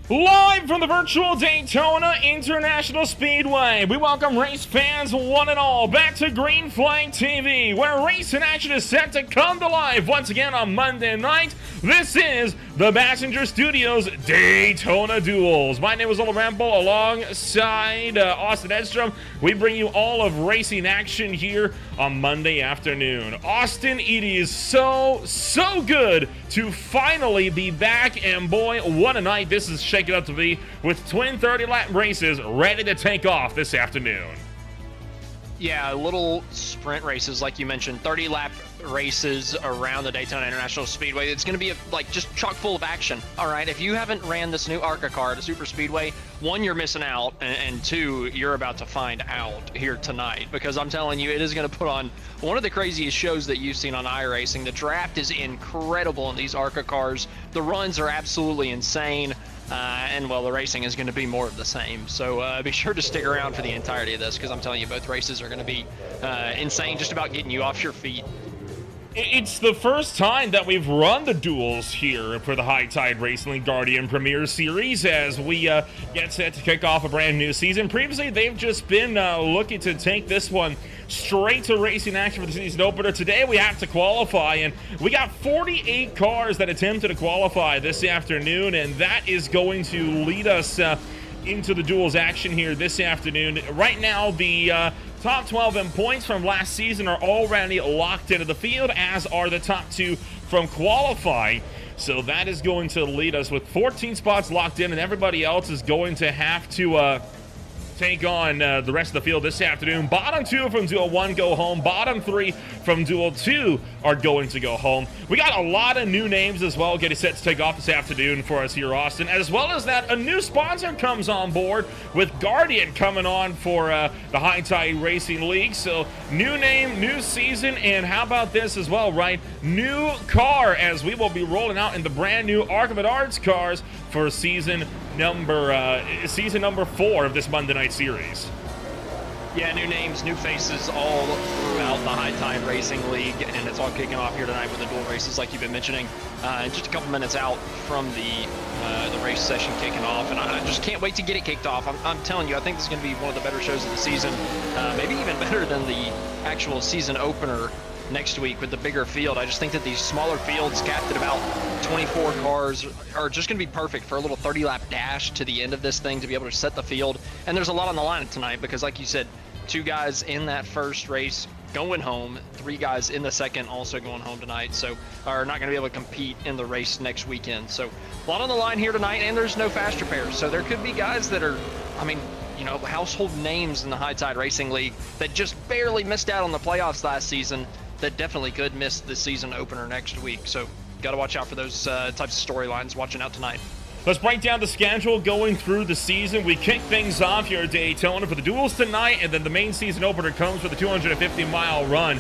Live from the virtual Daytona International Speedway, we welcome race fans one and all back to Green Flag TV, where racing action is set to come to life once again on Monday night. This is the Basinger Studios Daytona Duels. My name is Ola Ramble alongside Austin Edstrom. We bring you all of racing action here on Monday afternoon. Austin, it is so good to finally be back, and boy, what a night this is shaking up to be, with twin 30-lap races ready to take off this afternoon. Yeah, little sprint races, like you mentioned, 30-lap races around the Daytona International Speedway. It's going to be just chock full of action. All right, if you haven't ran this new ARCA car at a super speedway, one, you're missing out, and two, you're about to find out here tonight, because I'm telling you, it is going to put on one of the craziest shows that you've seen on iRacing. The draft is incredible in these ARCA cars. The runs are absolutely insane. And well, the racing is going to be more of the same. So be sure to stick around for the entirety of this, because I'm telling you, both races are going to be insane, just about getting you off your feet. It's the first time that we've run the duels here for the High Tide Racing League Guardian Premier Series as we get set to kick off a brand new season. Previously, they've just been looking to take this one straight to racing action for the season opener. Today, we have to qualify, and we got 48 cars that attempted to qualify this afternoon, and that is going to lead us into the duels action here this afternoon. Right now, the top 12 in points from last season are already locked into the field, as are the top two from qualifying. So that is going to lead us with 14 spots locked in, and everybody else is going to have to take on the rest of the field this afternoon. Bottom two from Duel 1 go home. Bottom three from Duel 2 are going to go home. We got a lot of new names as well getting set to take off this afternoon for us here, Austin. As well as that, a new sponsor comes on board with Guardian coming on for the High Tide Racing League. So new name, new season, and how about this as well, right? New car, as we will be rolling out in the brand new Archimate Arts cars for season number 4 of this Monday night series. Yeah, new names, new faces all throughout the High Tide Racing League, and it's all kicking off here tonight with the dual races like you've been mentioning. And just a couple minutes out from the race session kicking off, and I just can't wait to get it kicked off. I'm telling you, I think this is going to be one of the better shows of the season, maybe even better than the actual season opener next week with the bigger field. I just think that these smaller fields capped at about 24 cars are just going to be perfect for a little 30-lap dash to the end of this thing to be able to set the field. And there's a lot on the line tonight because, like you said, 2 guys in that first race going home, 3 guys in the second also going home tonight, so are not going to be able to compete in the race next weekend. So a lot on the line here tonight, and there's no fast repairs. So there could be guys that are, I mean, you know, household names in the High Tide Racing League that just barely missed out on the playoffs last season that definitely could miss the season opener next week. So got to watch out for those types of storylines watching out tonight. Let's break down the schedule going through the season. We kick things off here at Daytona for the duels tonight, and then the main season opener comes for the 250-mile run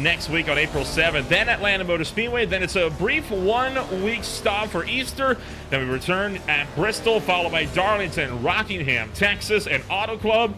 next week on April 7th. Then Atlanta Motor Speedway. Then it's a brief 1-week stop for Easter. Then we return at Bristol, followed by Darlington, Rockingham, Texas, and Auto Club.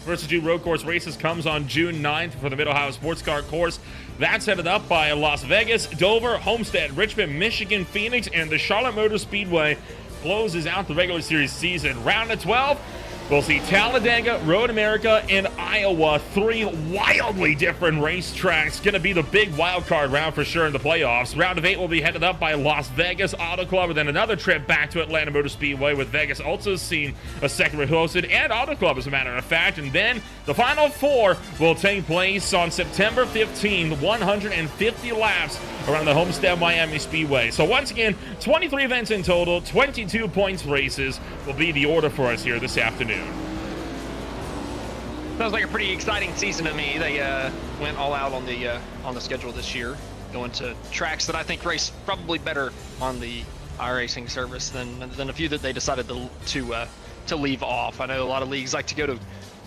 Versus 2 road course races comes on June 9th for the Mid-Ohio Sports Car Course. That's headed up by Las Vegas, Dover, Homestead, Richmond, Michigan, Phoenix, and the Charlotte Motor Speedway closes out the regular series season. Round of 12, we'll see Talladega, Road America, and Iowa. 3 wildly different racetracks. Going to be the big wild card round for sure in the playoffs. Round of 8 will be headed up by Las Vegas Auto Club, and then another trip back to Atlanta Motor Speedway, with Vegas also seeing a second hosted, and Auto Club as a matter of fact. And then the final 4 will take place on September 15th, 150 laps around the Homestead Miami Speedway. So once again, 23 events in total, 22 points races will be the order for us here this afternoon. Sounds like a pretty exciting season to me. They went all out on the schedule this year, going to tracks that I think race probably better on the iRacing service than a few that they decided to leave off. I know a lot of leagues like to go to,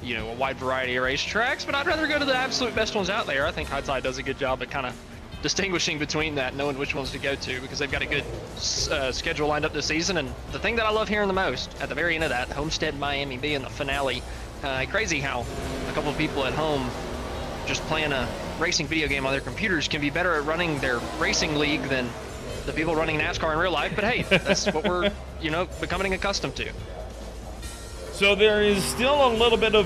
you know, a wide variety of racetracks, but I'd rather go to the absolute best ones out there. I think High Tide does a good job at kind of distinguishing between that, knowing which ones to go to, because they've got a good schedule lined up this season. And the thing that I love hearing the most at the very end of that, Homestead Miami being the finale, crazy how a couple of people at home just playing a racing video game on their computers can be better at running their racing league than the people running NASCAR in real life. But hey, that's what we're becoming accustomed to. So there is still a little bit of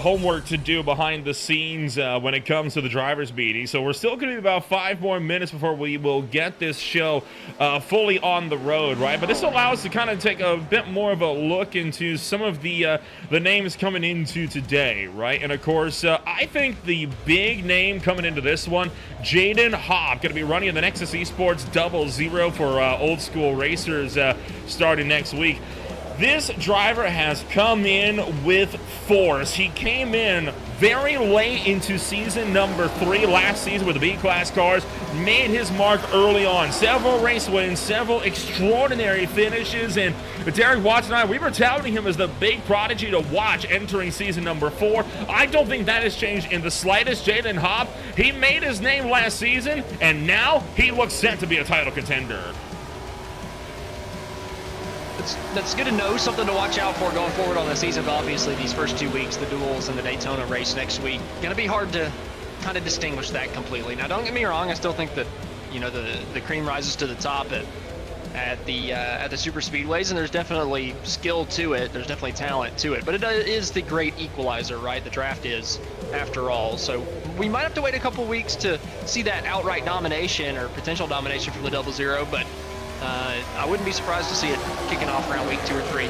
homework to do behind the scenes when it comes to the drivers' meeting. So we're still going to be about 5 more minutes before we will get this show fully on the road, right? But this allows us to kind of take a bit more of a look into some of the names coming into today, right? And of course, I think the big name coming into this one, Jaden Hobb, going to be running in the Nexus Esports 00 for Old School Racers starting next week. This driver has come in with force. He came in very late into season number 3 last season with the B-Class cars, made his mark early on. Several race wins, several extraordinary finishes, and Derek Watson and I, we were touting him as the big prodigy to watch entering season number 4. I don't think that has changed in the slightest. Jaden Hobb, he made his name last season, and now he looks set to be a title contender. That's good to know, something to watch out for going forward on the season. But obviously, these first 2 weeks, the Duels and the Daytona race next week, gonna be hard to kind of distinguish that completely. Now, don't get me wrong, I still think that the cream rises to the top at the super speedways, and there's definitely skill to it. There's definitely talent to it. But it is the great equalizer, right? The draft is, after all. So we might have to wait a couple weeks to see that outright domination or potential domination from the 00, but I wouldn't be surprised to see it kicking off around week 2 or 3.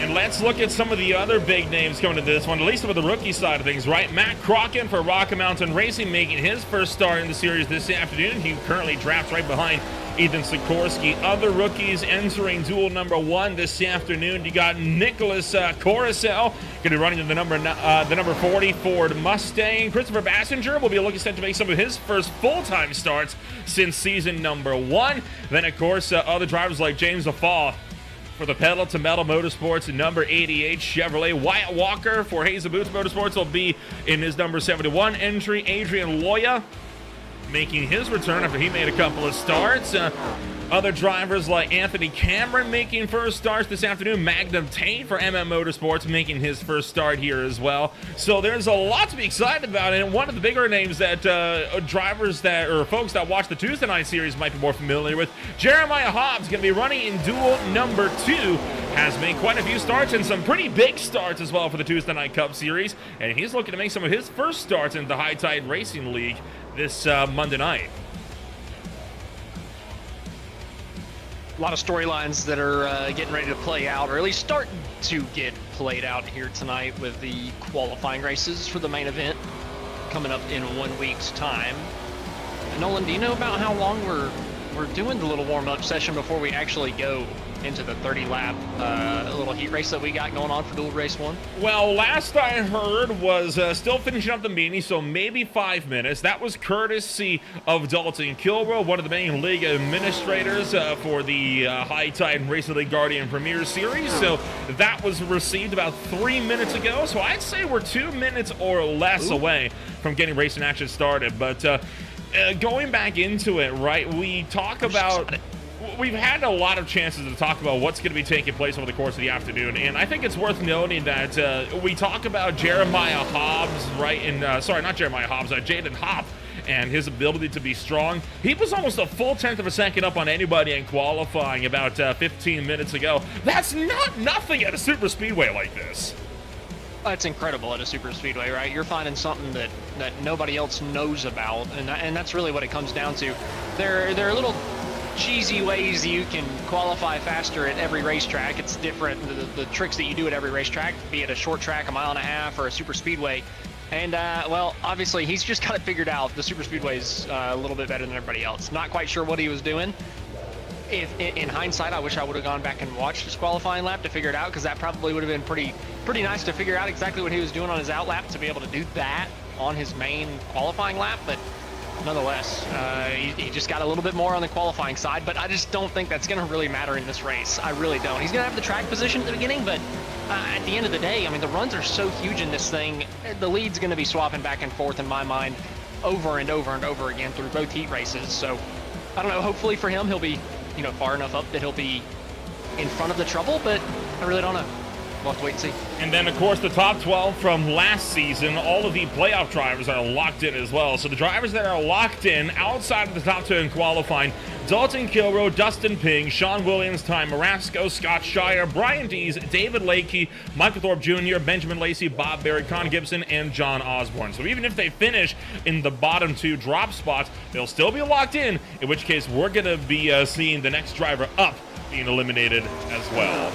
And let's look at some of the other big names coming to this one, at least with the rookie side of things, right? Matt Crocken for Rocky Mountain Racing making his first start in the series this afternoon. He currently drafts right behind Ethan Sikorsky. Other rookies entering duel number 1 this afternoon. You got Nicholas Coruscant, going to be running the number 40 Ford Mustang. Christopher Basinger will be looking set to make some of his first full-time starts since season number 1. Then, of course, other drivers like James Afal for the Pedal to Metal Motorsports, number 88 Chevrolet. Wyatt Walker for Hazen Boots Motorsports will be in his number 71 entry. Adrian Loya making his return after he made a couple of starts. Other drivers like Anthony Cameron making first starts this afternoon. Magnum Tate for MM Motorsports making his first start here as well. So there's a lot to be excited about, and one of the bigger names that folks that watch the Tuesday night series might be more familiar with, Jeremiah Hobbs, going to be running in duel number 2. Has made quite a few starts and some pretty big starts as well for the Tuesday Night Cup Series, and he's looking to make some of his first starts in the High Tide Racing League this Monday night. A lot of storylines that are getting ready to play out, or at least starting to get played out here tonight with the qualifying races for the main event coming up in 1 week's time. Nolan, do you know about how long we're doing the little warm-up session before we actually go into the 30-lap little heat race that we got going on for Dual Race 1? Well, last I heard was still finishing up the meeting, so maybe 5 minutes. That was courtesy of Dalton Kilroy, one of the main league administrators for the High Tide Racing League Guardian Premier Series. So that was received about 3 minutes ago. So I'd say we're 2 minutes or less away from getting racing action started. But going back into it, right, we talk about... We've had a lot of chances to talk about what's going to be taking place over the course of the afternoon, and I think it's worth noting that we talk about Jeremiah Hobbs, right? And sorry, not Jeremiah Hobbs, Jaden Hobb, and his ability to be strong. He was almost a full tenth of a second up on anybody in qualifying about 15 minutes ago. That's not nothing at a super speedway like this. That's incredible at a super speedway, right? You're finding something that nobody else knows about, and that's really what it comes down to. There are little cheesy ways you can qualify faster at every racetrack. It's different, the tricks that you do at every racetrack, be it a short track, a 1.5 miles, or a super speedway. And well, obviously he's just got it figured out. The super speedway's a little bit better than everybody else. Not quite sure what he was doing. If in hindsight, I wish I would have gone back and watched his qualifying lap to figure it out, because that probably would have been pretty nice to figure out exactly what he was doing on his out lap, to be able to do that on his main qualifying lap. But nonetheless, he just got a little bit more on the qualifying side, but I just don't think that's going to really matter in this race. I really don't. He's going to have the track position at the beginning, but at the end of the day, I mean, the runs are so huge in this thing. The lead's going to be swapping back and forth in my mind over and over and over again through both heat races. So I don't know, hopefully for him, he'll be, far enough up that he'll be in front of the trouble, but I really don't know. we'll have to wait and see. And then, of course, the top 12 from last season, all of the playoff drivers are locked in as well. So the drivers that are locked in outside of the top 2 in qualifying: Dalton Kilroe, Dustin Ping, Sean Williams, Ty Marasco, Scott Shire, Brian Dees, David Lakey, Michael Thorpe Jr., Benjamin Lacey, Bob Barry, Con Gibson, and John Osborne. So even if they finish in the bottom 2 drop spots, they'll still be locked in which case we're going to be seeing the next driver up being eliminated as well.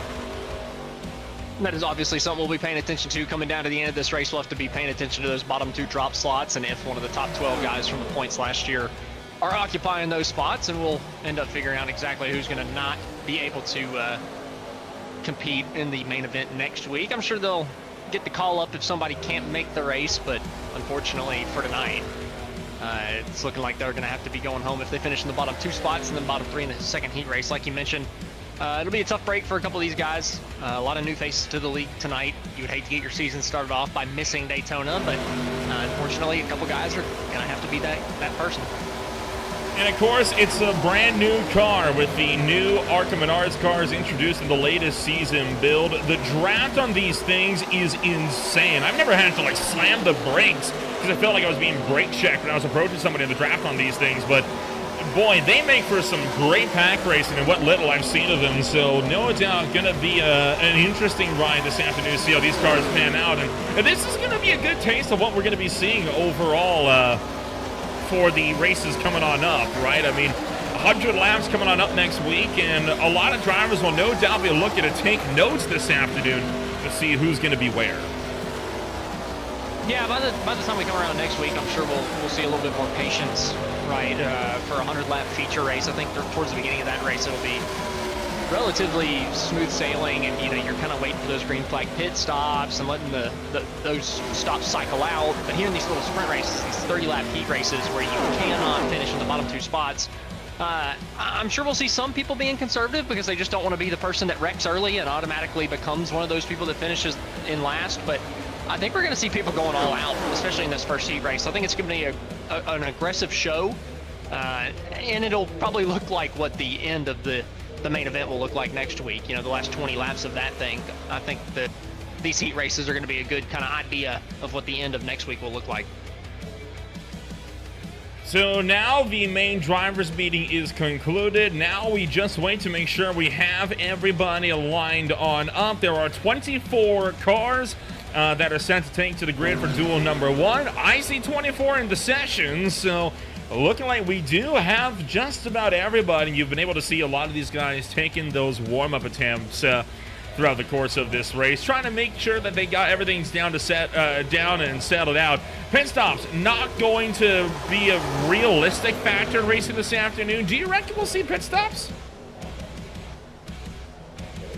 That is obviously something we'll be paying attention to coming down to the end of this race. We'll have to be paying attention to those bottom 2 drop slots, and if one of the top 12 guys from the points last year are occupying those spots, and we'll end up figuring out exactly who's going to not be able to compete in the main event next week. I'm sure they'll get the call up if somebody can't make the race, but unfortunately for tonight, it's looking like they're going to have to be going home if they finish in the bottom 2 spots and then bottom 3 in the second heat race. Like you mentioned, it'll be a tough break for a couple of these guys. A lot of new faces to the league tonight. You would hate to get your season started off by missing Daytona, but unfortunately, a couple guys are going to have to be that person. And of course, it's a brand new car with the new ARCA Menards cars introduced in the latest season build. The draft on these things is insane. I've never had to like slam the brakes because I felt like I was being brake checked when I was approaching somebody in the draft on these things. But boy, they make for some great pack racing and what little I've seen of them. So no doubt going to be an interesting ride this afternoon to see how these cars pan out. And this is going to be a good taste of what we're going to be seeing overall for the races coming on up, right? I mean, 100 laps coming on up next week, and a lot of drivers will no doubt be looking to take notes this afternoon to see who's going to be where. Yeah, by the time we come around next week, I'm sure we'll see a little bit more patience, right, for a 100-lap feature race. I think towards the beginning of that race, it'll be relatively smooth sailing, and you're kind of waiting for those green flag pit stops and letting those stops cycle out. But here in these little sprint races, these 30-lap heat races where you cannot finish in the bottom 2 spots, I'm sure we'll see some people being conservative because they just don't want to be the person that wrecks early and automatically becomes one of those people that finishes in last. But I think we're going to see people going all out, especially in this first heat race. I think it's going to be an aggressive show, and it'll probably look like what the end of the main event will look like next week. The last 20 laps of that thing. I think that these heat races are going to be a good kind of idea of what the end of next week will look like. So now the main drivers meeting is concluded. Now we just wait to make sure we have everybody aligned on up. There are 24 cars that are set to take to the grid for duel number 1. I see 24 in the session, so looking like we do have just about everybody. You've been able to see a lot of these guys taking those warm-up attempts throughout the course of this race, trying to make sure that they got everything down and settled out. Pit stops not going to be a realistic factor in racing this afternoon. Do you reckon we'll see pit stops?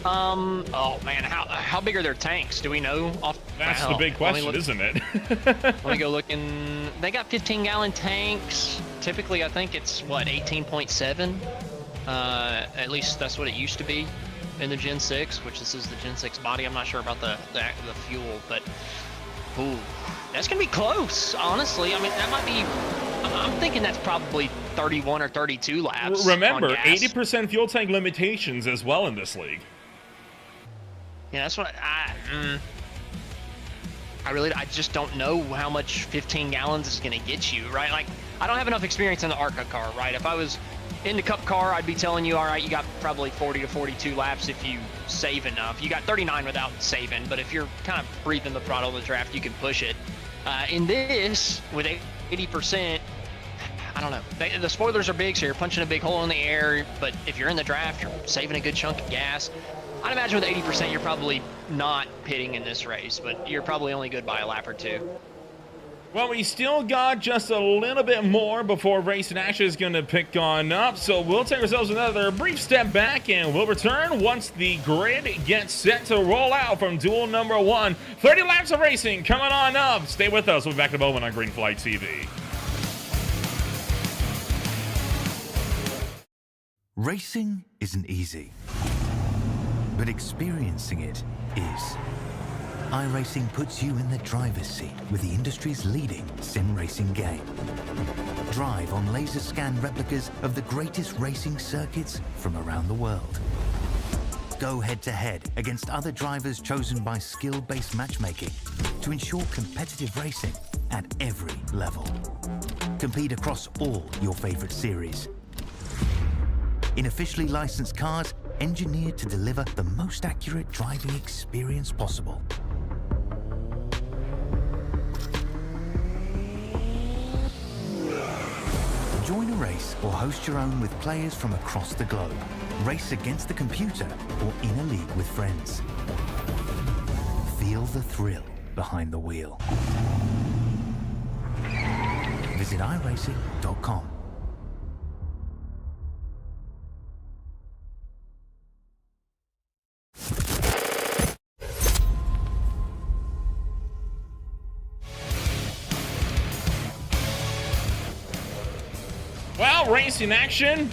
Oh man, how big are their tanks? Do we know? That's the big question, isn't it? Let me go look in. They got 15-gallon tanks. Typically, I think it's what, 18.7. At least that's what it used to be in the Gen 6, which this is the Gen 6 body. I'm not sure about the fuel, but ooh, that's gonna be close. Honestly, I mean that might be. I'm thinking that's probably 31 or 32 laps. Remember, 80% fuel tank limitations as well in this league. Yeah, that's what I just don't know how much 15 gallons is going to get you, right? Like, I don't have enough experience in the ARCA car, right? If I was in the Cup car, I'd be telling you, all right, you got probably 40 to 42 laps if you save enough. You got 39 without saving, but if you're kind of breathing the throttle in the draft, you can push it. In this, with 80%, I don't know. The spoilers are big, so you're punching a big hole in the air, but if you're in the draft, you're saving a good chunk of gas. I'd imagine with 80%, you're probably not pitting in this race, but you're probably only good by a lap or two. Well, we still got just a little bit more before race and action is going to pick on up, so we'll take ourselves another brief step back, and we'll return once the grid gets set to roll out from duel number 1. 30 laps of racing coming on up. Stay with us. We'll be back in a moment on Green Flight TV. Racing isn't easy, but experiencing it is. iRacing puts you in the driver's seat with the industry's leading sim racing game. Drive on laser scan replicas of the greatest racing circuits from around the world. go head-to-head against other drivers chosen by skill-based matchmaking to ensure competitive racing at every level. Compete across all your favorite series in officially licensed cars engineered to deliver the most accurate driving experience possible. Join a race or host your own with players from across the globe. Race against the computer or in a league with friends. Feel the thrill behind the wheel. Visit iRacing.com. Well, racing action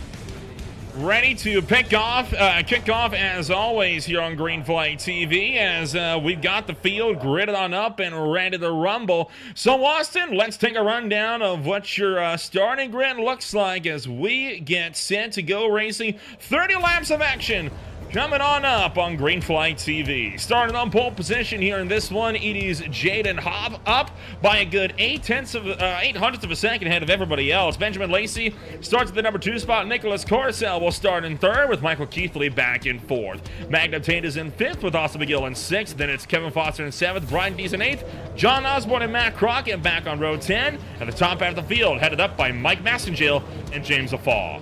ready to kick off as always here on Green Flag TV as we've got the field gridded on up and ready to rumble. So Austin, let's take a rundown of what your starting grid looks like as we get set to go racing. 30 laps of action coming on up on Green Flag TV. Starting on pole position here in this one, it is Jaden Hobb up by a good 8/800ths of a second ahead of everybody else. Benjamin Lacey starts at the number 2 spot. Nicholas Corcel will start in 3rd with Michael Keithley back in 4th. Magna Tate is in 5th with Austin McGill in 6th. Then it's Kevin Foster in 7th, Brian Dees in 8th, John Osborne and Matt Crockett back on row 10. At the top half of the field, headed up by Mike Massengale and James Afall.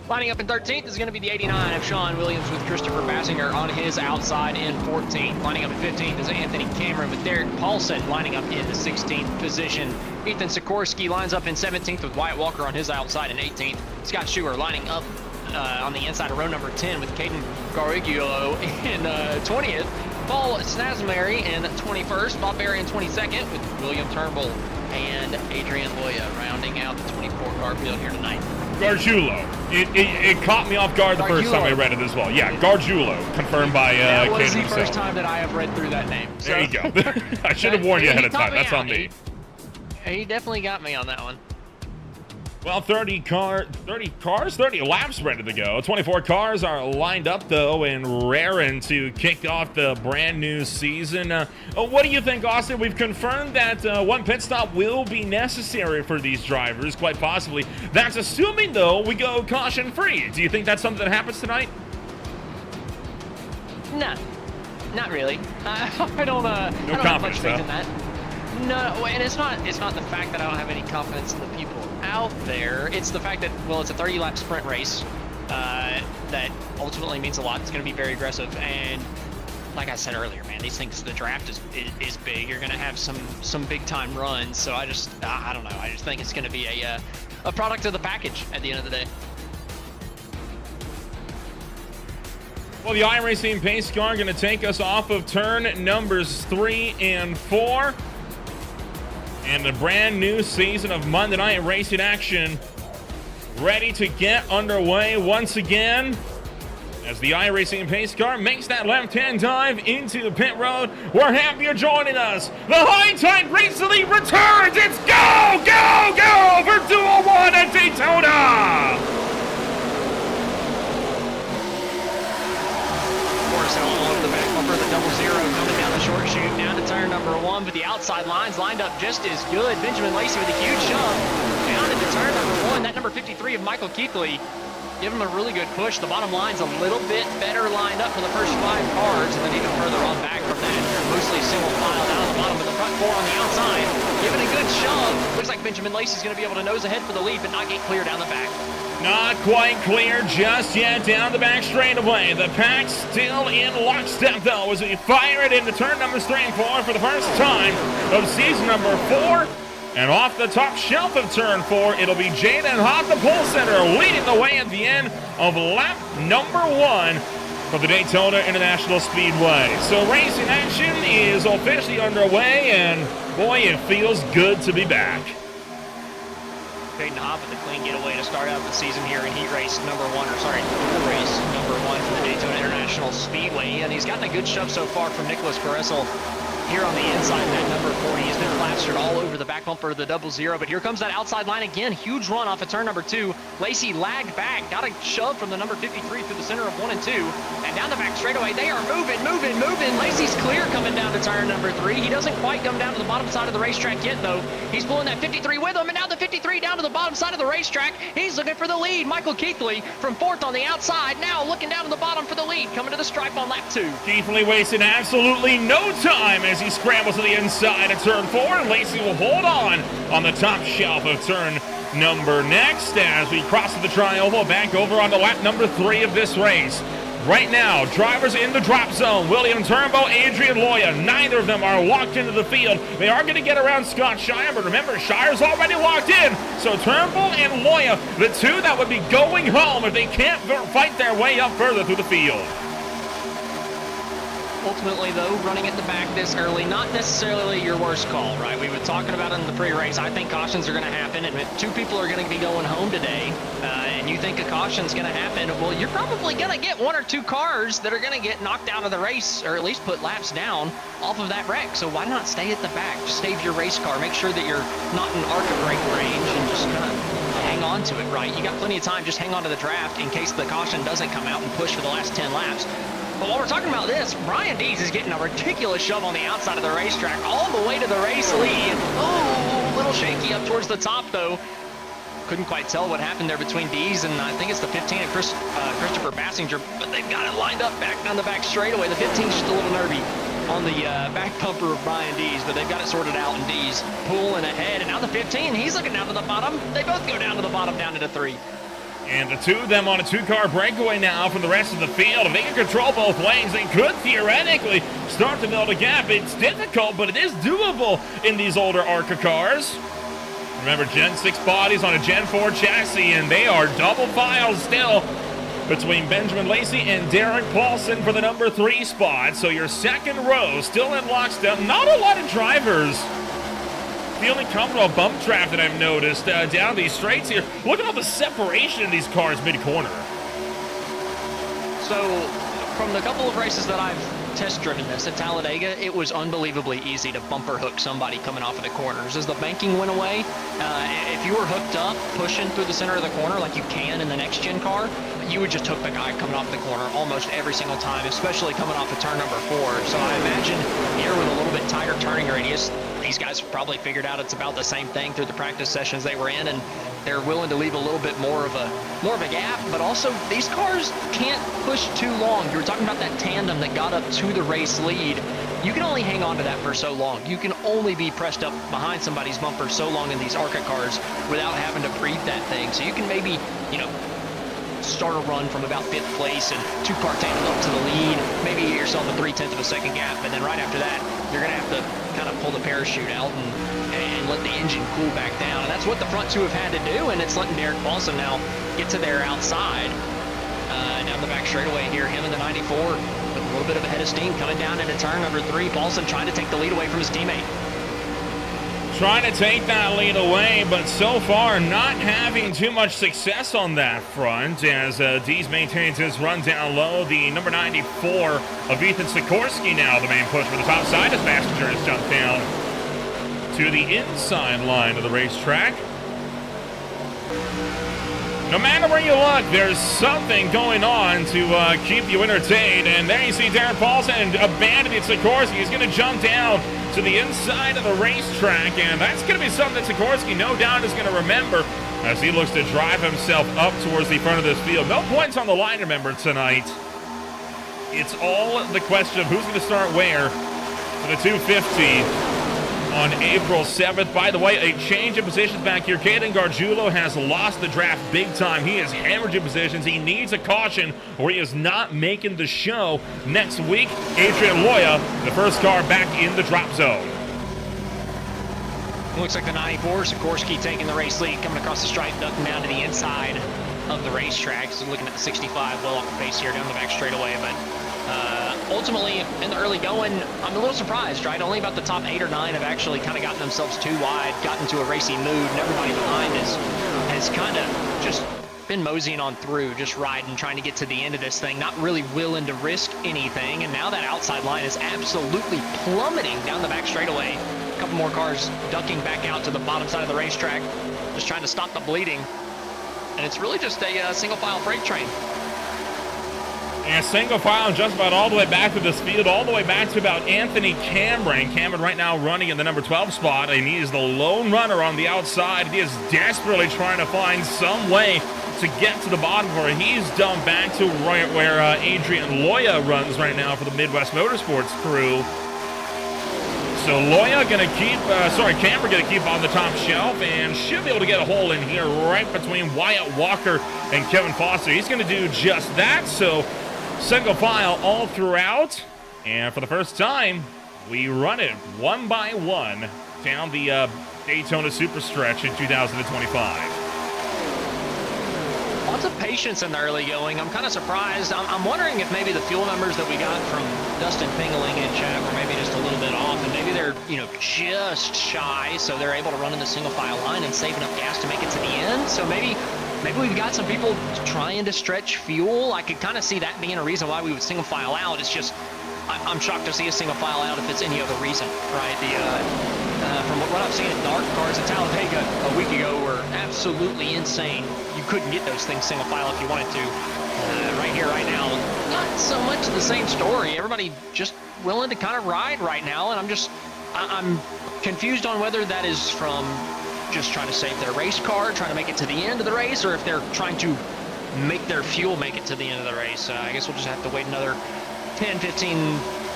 Lining up in 13th is going to be the 89 of Sean Williams with Christopher Basinger on his outside in 14th. Lining up in 15th is Anthony Cameron with Derek Paulson lining up in the 16th position. Ethan Sikorsky lines up in 17th with Wyatt Walker on his outside in 18th. Scott Schuer lining up on the inside of row number 10 with Caden Garigulo in 20th. Paul Snazmary in 21st. Bob Berry in 22nd with William Turnbull and Adrian Loya rounding out the 24-car field here tonight. Gargiulo. It caught me off guard the first time I read it as well. Yeah, Gargiulo, confirmed by that was Caden the himself. first time that I have read through that name. So. There you go. I should have warned you ahead of time. That's on me. He definitely got me on that one. Well, 30 laps ready to go. 24 cars are lined up, though, and raring to kick off the brand new season. What do you think, Austin? We've confirmed that one pit stop will be necessary for these drivers, quite possibly. That's assuming, though, we go caution-free. Do you think that's something that happens tonight? No, not really. I don't have much faith in that. No, and it's not the fact that I don't have any confidence in the people out there. It's the fact that, well, it's a 30-lap sprint race that ultimately means a lot. It's going to be very aggressive, and like I said earlier, man, these things, the draft is big. You're going to have some big-time runs, so I don't know. I just think it's going to be a product of the package at the end of the day. Well, the iRacing pace car going to take us off of turn numbers 3 and 4. And the brand new season of Monday Night Racing action ready to get underway once again as the iRacing pace car makes that left-hand dive into the pit road. We're happy you're joining us. The High Tide Racing League returns. It's go, go, go for Duel 1 at Daytona. All over the back bumper, the 00 coming down the short chute, down to turn number 1, but the outside lines lined up just as good. Benjamin Lacey with a huge shove down into turn number 1. That number 53 of Michael Keithley give him a really good push. The bottom line's a little bit better lined up for the first 5 cars, and then even further on back from that, mostly single file down at the bottom with the front 4 on the outside. Giving a good shove. Looks like Benjamin Lacey's going to be able to nose ahead for the lead, but not get clear down the back. Not quite clear just yet down the back straightaway. The pack still in lockstep, though, as we fire it into turn numbers 3 and 4 for the first time of season number 4. And off the top shelf of turn 4, it'll be Jaden Hobb, the pole setter, leading the way at the end of lap number 1 for the Daytona International Speedway. So racing action is officially underway, and boy, it feels good to be back. Jaden Hobb with a clean getaway to start out the season here in heat race number 1, or sorry, race number 1 for the Daytona International Speedway. And he's gotten a good shove so far from Nicholas Caressel here on the inside. That number 40 has been plastered all over the the back bumper of the 00, but here comes that outside line again. Huge run off of turn number 2. Lacey lagged back, got a shove from the number 53 through the center of 1 and 2, and down the back straightaway. They are moving. Lacey's clear coming down to turn number 3. He doesn't quite come down to the bottom side of the racetrack yet, though. He's pulling that 53 with him, and now the 53 down to the bottom side of the racetrack. He's looking for the lead. Michael Keithley from 4th on the outside, now looking down to the bottom for the lead, coming to the stripe on lap 2. Keithley wasting absolutely no time as he scrambles to the inside of turn 4, and Lacey will hold on the top shelf of turn number next as we cross the tri-oval back over onto lap number 3 of this race. Right now, drivers in the drop zone. William Turnbull, Adrian Loya. Neither of them are locked into the field. They are going to get around Scott Shire, but remember, Shire's already locked in. So Turnbull and Loya, the two that would be going home if they can't fight their way up further through the field. Ultimately, though, running at the back this early, not necessarily your worst call, right? We were talking about it in the pre-race. I think cautions are going to happen, and if 2 people are going to be going home today, and you think a caution's going to happen, well, you're probably going to get 1 or 2 cars that are going to get knocked out of the race, or at least put laps down off of that wreck. So why not stay at the back? Just save your race car. Make sure that you're not in ARCA brake range, and just kind of hang on to it, right? You got plenty of time. Just hang on to the draft in case the caution doesn't come out and push for the last 10 laps. But while we're talking about this, Brian Dees is getting a ridiculous shove on the outside of the racetrack all the way to the race lead. Oh, a little shaky up towards the top, though. Couldn't quite tell what happened there between Dees and I think it's the 15 and Christopher Basinger, but they've got it lined up back down the back straightaway. The 15's just a little nervy on the back bumper of Brian Dees, but they've got it sorted out, and Dees pulling ahead. And now the 15, he's looking down to the bottom. They both go down to the bottom, down to the 3. And the 2 of them on a 2-car breakaway now from the rest of the field. If they can control both lanes, they could theoretically start to build a gap. It's difficult, but it is doable in these older ARCA cars. Remember, Gen 6 bodies on a Gen 4 chassis, and they are double filed still between Benjamin Lacey and Derek Paulson for the number 3 spot. So your second row still in lockstep. Not a lot of drivers feeling comfortable bump trap that I've noticed down these straights here. Look at all the separation in these cars mid-corner. So, from the couple of races that I've test-driven this at Talladega, it was unbelievably easy to bumper hook somebody coming off of the corners. As the banking went away, if you were hooked up, pushing through the center of the corner like you can in the next-gen car, you would just hook the guy coming off the corner almost every single time, especially coming off of turn number 4. So I imagine here with a little bit tighter turning radius, these guys probably figured out it's about the same thing through the practice sessions they were in, and they're willing to leave a little bit more of a gap. But also, these cars can't push too long. You were talking about that tandem that got up to the race lead. You can only hang on to that for so long. You can only be pressed up behind somebody's bumper so long in these ARCA cars without having to breathe that thing. So you can maybe, start a run from about 5th place and 2-car tandem up to the lead, maybe get yourself a 0.3 of a second gap, and then right after that, you're going to have to kind of pull the parachute out and let the engine cool back down. And that's what the front 2 have had to do, and it's letting Derek Paulson now get to their outside. Down the back straightaway here, him in the 94 with a little bit of a head of steam coming down into turn number 3. Paulson trying to take the lead away from his teammate. Trying to take that lead away, but so far not having too much success on that front as Dees maintains his run down low. The number 94 of Ethan Sikorsky now the main push for the top side as Basinger has jumped down to the inside line of the racetrack. No matter where you look, there's something going on to keep you entertained. And there you see Derek Paulson abandoning Sikorsky. He's going to jump down to the inside of the racetrack, and that's going to be something that Sikorsky no doubt is going to remember as he looks to drive himself up towards the front of this field. No points on the line, remember, tonight. It's all the question of who's going to start where for the 250 on April 7th. By the way, a change of positions back here. Caden Gargiulo has lost the draft big time. He is hemorrhaging positions. He needs a caution or he is not making the show next week. Adrian Loya, the first car back in the drop zone. Looks like the 94, Sikorsky taking the race lead, coming across the stripe, ducking down to the inside of the racetrack. So looking at the 65, well off the pace here down the back straightaway, but ultimately, in the early going, I'm a little surprised, right? Only about the top 8 or 9 have actually kind of gotten themselves too wide, gotten to a racy mood, and everybody behind has kind of just been moseying on through, just riding, trying to get to the end of this thing, not really willing to risk anything. And now that outside line is absolutely plummeting down the back straightaway. A couple couple more cars ducking back out to the bottom side of the racetrack, just trying to stop the bleeding. And it's really just a single file freight train. And single file just about all the way back to this field, all the way back to about Anthony Cameron. Cameron right now running in the number 12 spot, and he is the lone runner on the outside. He is desperately trying to find some way to get to the bottom where he's dumped back to right where Adrian Loya runs right now for the Midwest Motorsports crew. So Loya gonna keep, Cameron gonna keep on the top shelf and should be able to get a hole in here right between Wyatt Walker and Kevin Foster. He's gonna do just that, so single file all throughout. And for the first time, we run it one by one down the Daytona Super Stretch in 2025. Lots of patience in the early going. I'm kind of surprised. I'm wondering if maybe the fuel numbers that we got from Dustin Pingling in chat were maybe just a little bit off, and maybe they're, just shy, so they're able to run in the single file line and save enough gas to make it to the end. So maybe we've got some people trying to stretch fuel. I could kind of see that being a reason why we would single file out. It's just, I'm shocked to see a single file out if it's any other reason, right? From what I've seen in dark cars in Talladega a week ago were absolutely insane. You couldn't get those things single file if you wanted to. Right here, right now, not so much the same story. Everybody just willing to kind of ride right now, and I'm confused on whether that is from just trying to save their race car, trying to make it to the end of the race, or if they're trying to make their fuel make it to the end of the race. I guess we'll just have to wait another 10, 15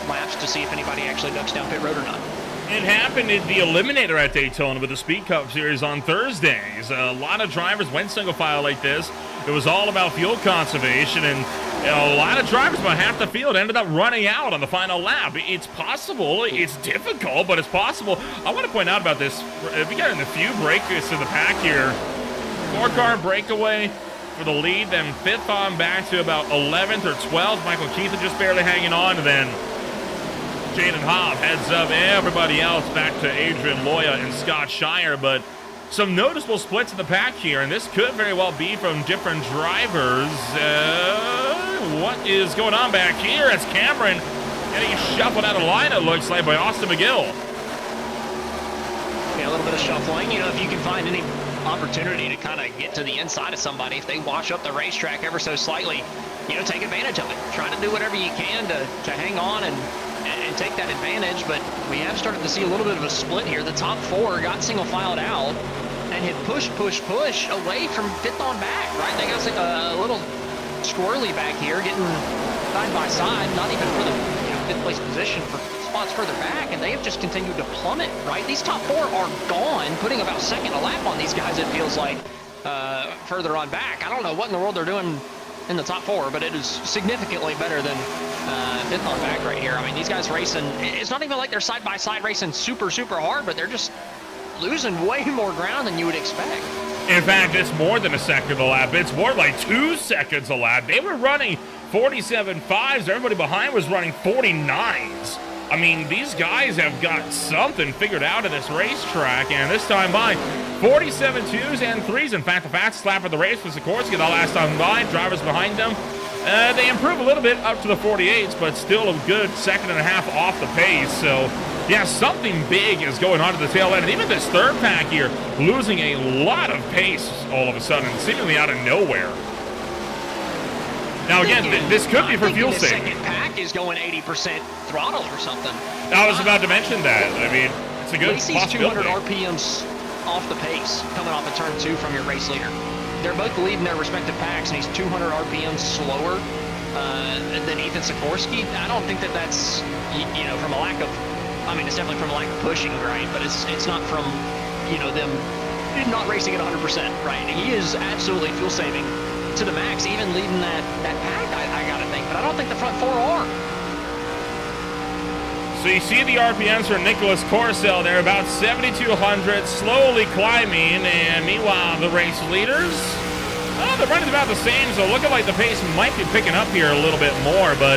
laps to see if anybody actually ducks down pit road or not. It happened in the Eliminator at Daytona with the Speed Cup Series on Thursdays. A lot of drivers went single file like this. It was all about fuel conservation, and a lot of drivers about half the field ended up running out on the final lap. It's possible. It's difficult, but it's possible. I want to point out about this. We got in the few breakers to the pack here. 4-car breakaway for the lead, then 5th on back to about 11th or 12th. Michael Keitha just barely hanging on, and then Jaden Hobb heads up everybody else back to Adrian Loya and Scott Shire. But some noticeable splits in the pack here, and this could very well be from different drivers. What is going on back here? It's Cameron getting shuffled out of line, it looks like, by Austin McGill. Yeah, a little bit of shuffling. If you can find any opportunity to kind of get to the inside of somebody, if they wash up the racetrack ever so slightly, take advantage of it. Try to do whatever you can to hang on and take that advantage, but we have started to see a little bit of a split here. The top 4 got single filed out and hit push away from 5th on back, right? They got a little squirrely back here, getting side by side, not even for the 5th place position, for spots further back, and they have just continued to plummet, right? These top 4 are gone, putting about 2nd a lap on these guys, it feels like, further on back. I don't know what in the world they're doing in the top 4, but it is significantly better than 5th on back right here. I mean, these guys racing, it's not even like they're side-by-side racing super hard, but they're just losing way more ground than you would expect. In fact, it's more than a second a lap. It's more like 2 seconds a lap. They were running 47.5s. Everybody behind was running 49s. I mean, these guys have got something figured out at this racetrack, and this time by 47 2s and 3s. In fact, the fastest lap of the race was Sikorsky the last time by. Drivers behind them, they improve a little bit up to the 48s, but still a good 1.5 seconds off the pace. So, yeah, something big is going on at the tail end. And even this 3rd pack here, losing a lot of pace all of a sudden, seemingly out of nowhere. Now, again, this could be for fuel saving. The 2nd pack is going 80% throttle or something. I was about to mention that. I mean, it's a good Lacey's possibility. 200 RPMs off the pace coming off of turn 2 from your race leader. They're both leading their respective packs, and he's 200 RPMs slower than Ethan Sikorsky. I don't think that's, from a lack of, it's definitely from a lack of pushing, right? But it's not from, them not racing at 100%, right? He is absolutely fuel saving to the max, even leading that pack, I gotta think. But I don't think the front 4 are. So you see the RPMs for Nicholas Corcel there, about 7,200, slowly climbing, and meanwhile the race leaders, they're running about the same, so looking like the pace might be picking up here a little bit more, but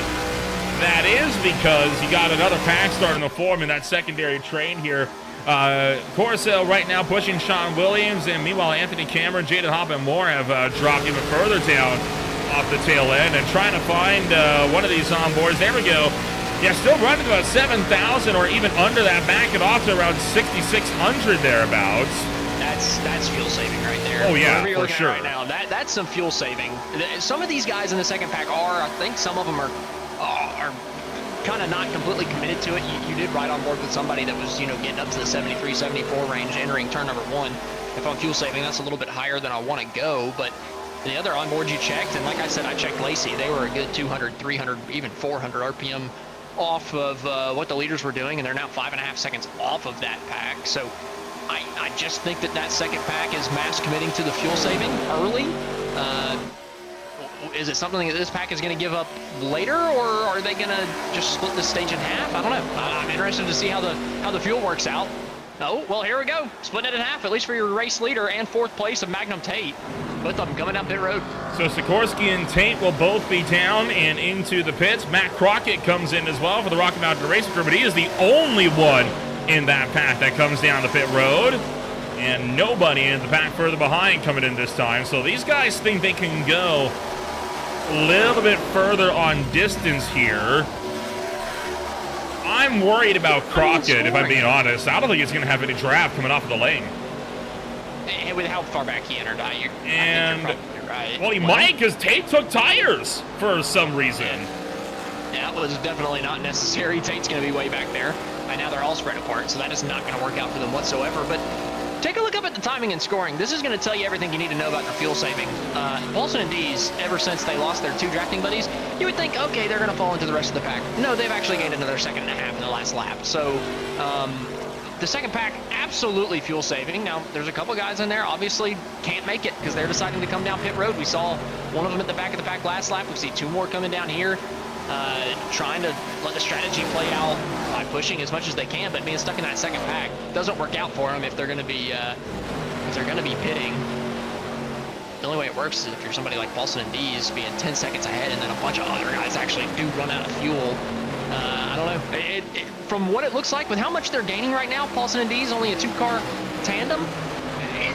that is because you got another pack starting to form in that secondary train here. Corcel right now pushing Sean Williams, and meanwhile Anthony Cameron, Jaden Hobb, and more have dropped even further down off the tail end and trying to find one of these onboards. There we go. Yeah, still running about 7,000 or even under that, backing off to around 6,600 thereabouts. That's fuel saving right there. Oh yeah, for sure. Right now, that's some fuel saving. Some of these guys in the second pack are, I think some of them are kind of not completely committed to it. You did ride on board with somebody that was, getting up to the 73, 74 range entering turn number 1. If I'm fuel saving, that's a little bit higher than I want to go, but the other onboard you checked, and like I said, I checked Lacey, they were a good 200, 300, even 400 RPM off of what the leaders were doing, and they're now 5.5 seconds off of that pack. So I just think that second pack is mass committing to the fuel saving early. Is it something that this pack is going to give up later, or are they going to just split the stage in half? I don't know. I'm interested to see how the fuel works out. Oh, well, here we go. Splitting it in half, at least for your race leader and 4th place of Magnum Tate. Both of them coming down pit road. So Sikorsky and Tate will both be down and into the pits. Matt Crockett comes in as well for the Rocky Mountain Racing Crew, but he is the only one in that pack that comes down the pit road. And nobody in the pack further behind coming in this time. So these guys think they can go a little bit further on distance here. I'm worried about Crockett, if I'm being honest. I don't think he's going to have any draft coming off of the lane. And with how far back he entered, I think you're probably right. Well, he might, because Tate took tires for some reason. Yeah, that was definitely not necessary. Tate's going to be way back there. Right now they're all spread apart, so that is not going to work out for them whatsoever. But take a look up at the timing and scoring. This is going to tell you everything you need to know about the fuel saving. Paulson and Dees, ever since they lost their 2 drafting buddies, you would think, okay, they're going to fall into the rest of the pack. No, they've actually gained another 1.5 seconds in the last lap. So the second pack, absolutely fuel saving. Now, there's a couple guys in there, obviously can't make it because they're deciding to come down pit road. We saw one of them at the back of the pack last lap. We see 2 more coming down here, trying to let the strategy play out by pushing as much as they can, but being stuck in that second pack doesn't work out for them if they're going to be pitting. The only way it works is if you're somebody like Paulson and Dees being 10 seconds ahead, and then a bunch of other guys actually do run out of fuel. I don't know. From what it looks like, with how much they're gaining right now, Paulson and Dees, only a 2-car tandem,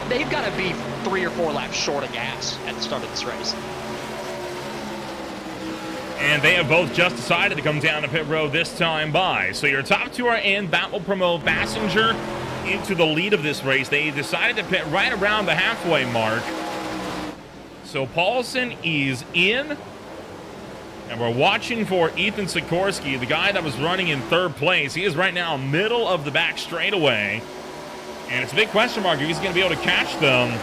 they've got to be 3 or 4 laps short of gas at the start of this race. And they have both just decided to come down the pit road this time by. So your top 2 are in. That will promote Basinger into the lead of this race. They decided to pit right around the halfway mark. So Paulson is in. And we're watching for Ethan Sikorsky, the guy that was running in 3rd place. He is right now middle of the back straightaway. And it's a big question mark if he's going to be able to catch them.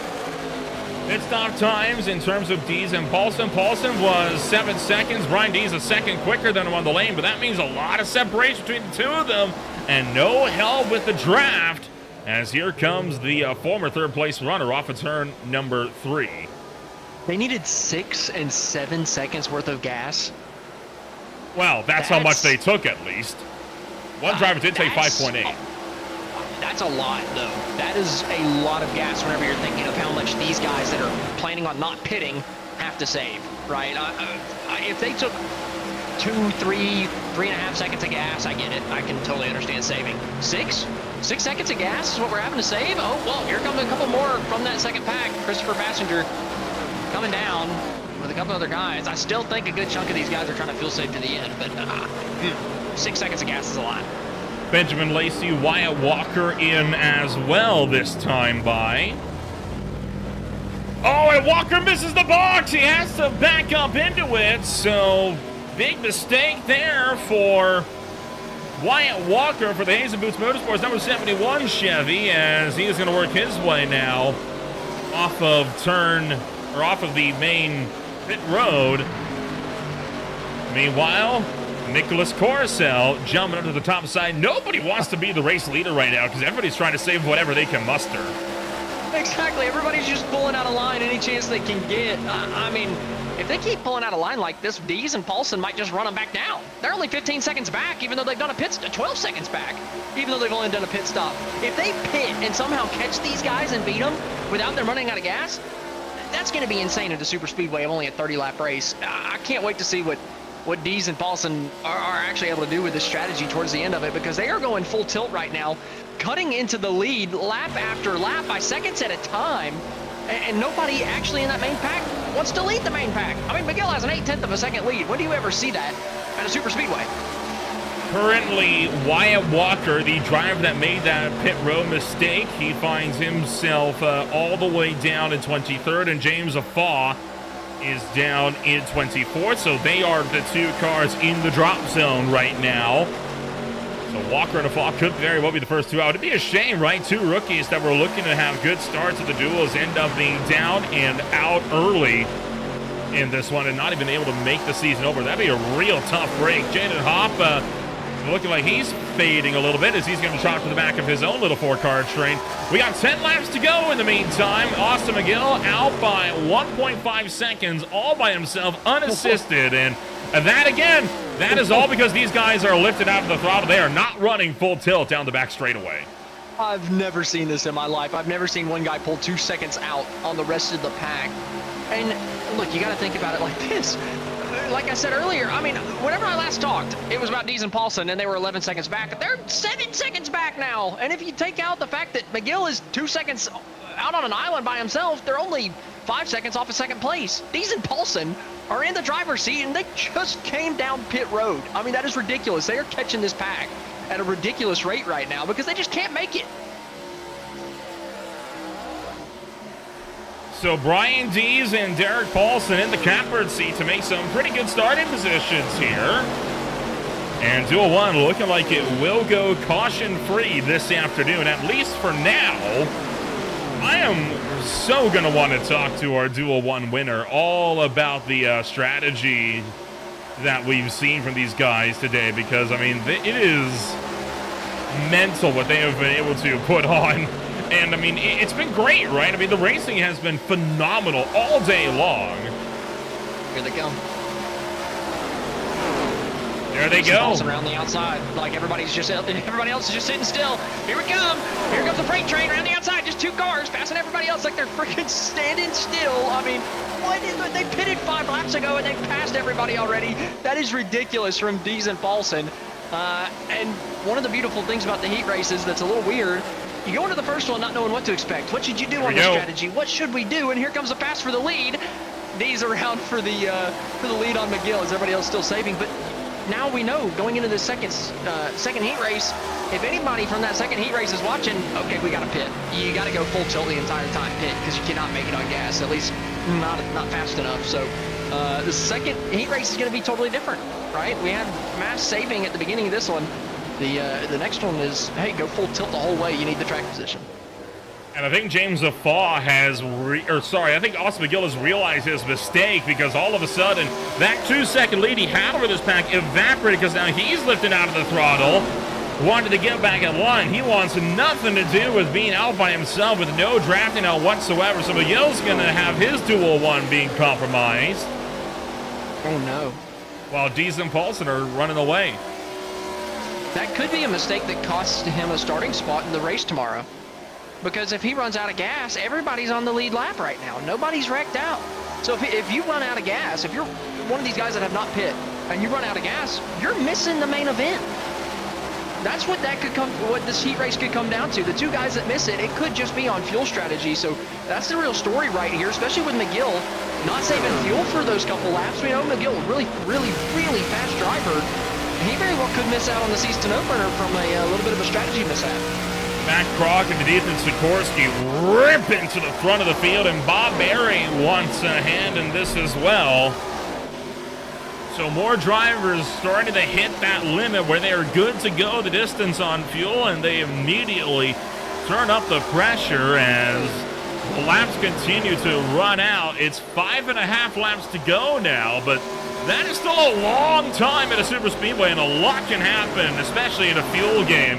Pit stop times in terms of Dees and Paulson. Paulson was 7 seconds. Brian Dees a second quicker than him on the lane, but that means a lot of separation between the 2 of them. And no help with the draft, as here comes the former 3rd place runner off of turn number 3. They needed 6 and 7 seconds worth of gas. Well, that's how much they took, at least. One driver did take 5.8. That's a lot, though. That is a lot of gas whenever you're thinking of how much these guys that are planning on not pitting have to save, right? If they took 2, 3, 3.5 seconds of gas, I get it. I can totally understand saving. 6 seconds of gas is what we're having to save? Oh, well, here comes a couple more from that second pack. Christopher Basinger coming down with a couple other guys. I still think a good chunk of these guys are trying to fuel save to the end, but 6 seconds of gas is a lot. Benjamin Lacey, Wyatt Walker in as well this time by. Oh, and Walker misses the box. He has to back up into it. So big mistake there for Wyatt Walker for the Hazen Boots Motorsports number 71 Chevy, as he is going to work his way now off of the main pit road. Meanwhile, Nicholas Coruscant jumping up to the top side. Nobody wants to be the race leader right now because everybody's trying to save whatever they can muster. Exactly. Everybody's just pulling out of line any chance they can get. I mean, if they keep pulling out of line like this, Dees and Paulson might just run them back down. They're only 15 seconds back, even though they've done a pit stop. 12 seconds back, even though they've only done a pit stop. If they pit and somehow catch these guys and beat them without them running out of gas, that's going to be insane at a super speedway of only a 30-lap race. I can't wait to see what Dees and Paulson are actually able to do with this strategy towards the end of it, because they are going full tilt right now, cutting into the lead lap after lap by seconds at a time, and nobody actually in that main pack wants to lead the main pack. I mean, Miguel has an 0.8 of a second lead. When do you ever see that at a super speedway? Currently, Wyatt Walker, the driver that made that pit road mistake, he finds himself all the way down in 23rd, and James Afaw is down in 24th, so they are the two cars in the drop zone right now. So Walker and Afaw could very well be the first two out. It'd be a shame, right? Two rookies that were looking to have good starts at the duels end up being down and out early in this one and not even able to make the season over. That'd be a real tough break. Jaden Hopp looking like he's fading a little bit as he's going to chop to the back of his own little 4-car train. We got 10 laps to go in the meantime. Austin McGill out by 1.5 seconds all by himself, unassisted. And that again, that is all because these guys are lifted out of the throttle. They are not running full tilt down the back straightaway. I've never seen this in my life. I've never seen one guy pull 2 seconds out on the rest of the pack. And look, you got to think about it like this. Like I said earlier, I mean, whenever I last talked, it was about Dees and Paulson, and they were 11 seconds back. They're 7 seconds back now. And if you take out the fact that McGill is 2 seconds out on an island by himself, they're only 5 seconds off of second place. Dees and Paulson are in the driver's seat, and they just came down pit road. I mean, that is ridiculous. They are catching this pack at a ridiculous rate right now because they just can't make it. So Brian Dees and Derek Paulson in the catbird seat to make some pretty good starting positions here. And Duel 1 looking like it will go caution-free this afternoon, at least for now. I am so going to want to talk to our Duel 1 winner all about the strategy that we've seen from these guys today, because, I mean, it is mental what they have been able to put on. And, I mean, it's been great, right? I mean, the racing has been phenomenal all day long. Here they come. There they go. Around the outside, like everybody else is just sitting still. Here we come. Here comes the freight train around the outside. Just 2 cars passing everybody else like they're freaking standing still. I mean, they pitted 5 laps ago and they passed everybody already. That is ridiculous from Dees and Paulson. And one of the beautiful things about the heat races that's a little weird, you go into the first one not knowing what to expect. What should you do on the strategy? What should we do? And here comes a pass for the lead. Dees around for the lead on McGill as everybody else still saving. But now we know going into the second heat race, if anybody from that second heat race is watching, okay, we got to pit. You got to go full tilt the entire time pit because you cannot make it on gas, at least not fast enough. So the second heat race is going to be totally different, right? We had mass saving at the beginning of this one. The next one is, hey, go full tilt the whole way. You need the track position. And I think James Afaw I think Austin McGill has realized his mistake, because all of a sudden that 2-second lead he had over this pack evaporated because now he's lifted out of the throttle. Wanted to get back in line. He wants nothing to do with being out by himself with no drafting out whatsoever. So McGill's going to have his Duel 1 being compromised. Oh, no. While Dees and Paulson are running away. That could be a mistake that costs him a starting spot in the race tomorrow. Because if he runs out of gas, everybody's on the lead lap right now. Nobody's wrecked out. So if you run out of gas, if you're one of these guys that have not pit, and you run out of gas, you're missing the main event. That's what what this heat race could come down to. The 2 guys that miss it, it could just be on fuel strategy. So that's the real story right here, especially with McGill not saving fuel for those couple laps. We know McGill, really, really, really fast driver. He very well could miss out on the season opener from a little bit of a strategy mishap. Matt Crockett and Ethan Sikorsky rip into the front of the field, and Bob Berry wants a hand in this as well. So more drivers starting to hit that limit where they are good to go the distance on fuel, and they immediately turn up the pressure as the laps continue to run out. It's 5.5 laps to go now, but that is still a long time at a super speedway, and a lot can happen, especially in a fuel game,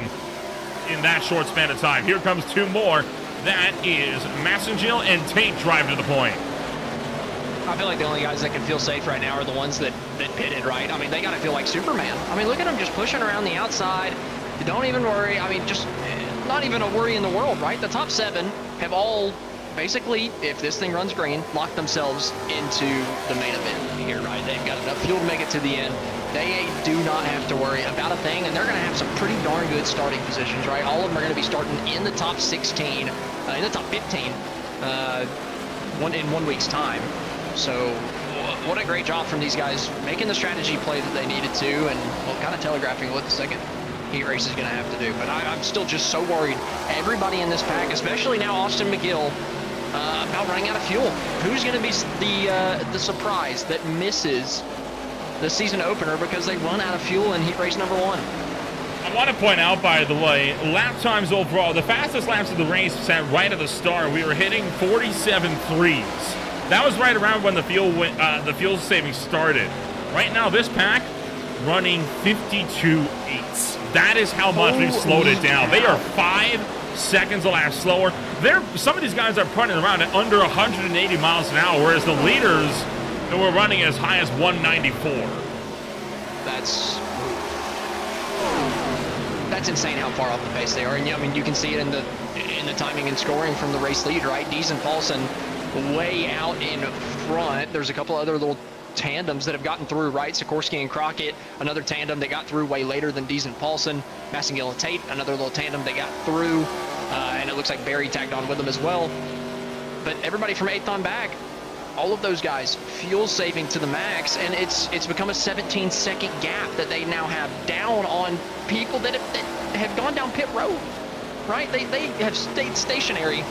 in that short span of time. Here comes 2 more. That is Massengill and Tate driving to the point. I feel like the only guys that can feel safe right now are the ones that pitted, right? I mean, they got to feel like Superman. I mean, look at them just pushing around the outside. Don't even worry. I mean, just not even a worry in the world, right? The top 7 have all basically, if this thing runs green, locked themselves into the main event here, right? They've got enough fuel to make it to the end. They do not have to worry about a thing, and they're going to have some pretty darn good starting positions, right? All of them are going to be starting in the top 16, in the top 15 in 1 week's time. So what a great job from these guys making the strategy play that they needed to, and well, kind of telegraphing what the second heat race is going to have to do. But I'm still just so worried. Everybody in this pack, especially now Austin McGill, about running out of fuel. Who's going to be the surprise that misses the season opener because they run out of fuel in heat race number 1? I want to point out, by the way, lap times overall, the fastest laps of the race set right at the start. We were hitting 47.3s. That was right around when the fuel saving started. Right now, this pack running 52.8s. That is how much we've slowed it down. They are 5 seconds a lap slower. Some of these guys are punting around at under 180 miles an hour, whereas the leaders were running as high as 194. That's insane how far off the pace they are. And I mean, you can see it in the timing and scoring from the race lead, right? Dees and Paulson way out in front. There's a couple other little tandems that have gotten through, right? Sikorsky and Crockett, another tandem that got through way later than Dees and Paulson. Massengill and Tate, another little tandem that got through, and it looks like Barry tagged on with them as well. But everybody from 8th on back, all of those guys, fuel saving to the max, and it's become a 17-second gap that they now have down on people that have gone down pit road, right? They have stayed stationary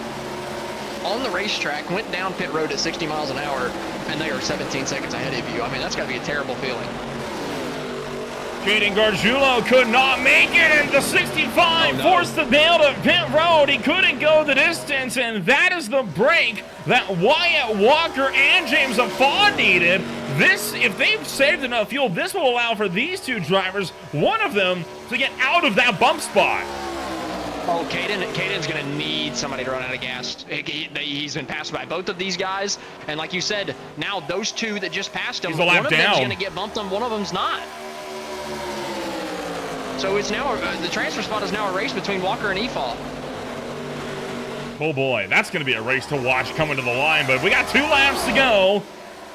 on the racetrack, went down pit road at 60 miles an hour, and they are 17 seconds ahead of you. I mean, that's got to be a terrible feeling. Caden Gargiulo could not make it, and the 65 forced the nail to pit road. He couldn't go the distance, and that is the break that Wyatt Walker and James Afon needed. If they've saved enough fuel, this will allow for these two drivers, one of them, to get out of that bump spot. Oh, Caden's going to need somebody to run out of gas. He's been passed by both of these guys, and like you said, now those two that just passed him, one of them's going to get bumped and one of them's not. So it's now the transfer spot is now a race between Walker and Efa. Oh boy, that's going to be a race to watch coming to the line, but we got 2 laps to go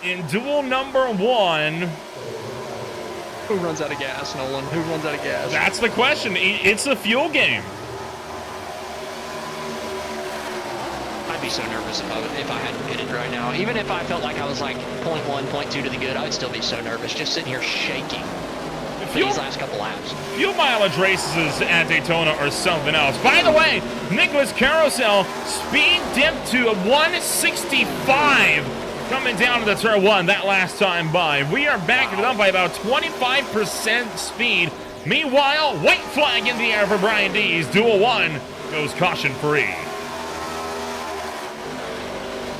in duel number 1. Who runs out of gas, Nolan? Who runs out of gas? That's the question. It's a fuel game. I'd be so nervous if I hadn't pitted right now. Even if I felt like I was like 0.1, 0.2 to the good, I'd still be so nervous, just sitting here shaking. These last couple laps. Fuel mileage races at Daytona are something else. By the way, Nicholas Carousel speed dipped to a 165 coming down to the turn 1 that last time by. We are backing it up by about 25% speed. Meanwhile, white flag in the air for Brian Dees. Duel 1 goes caution free.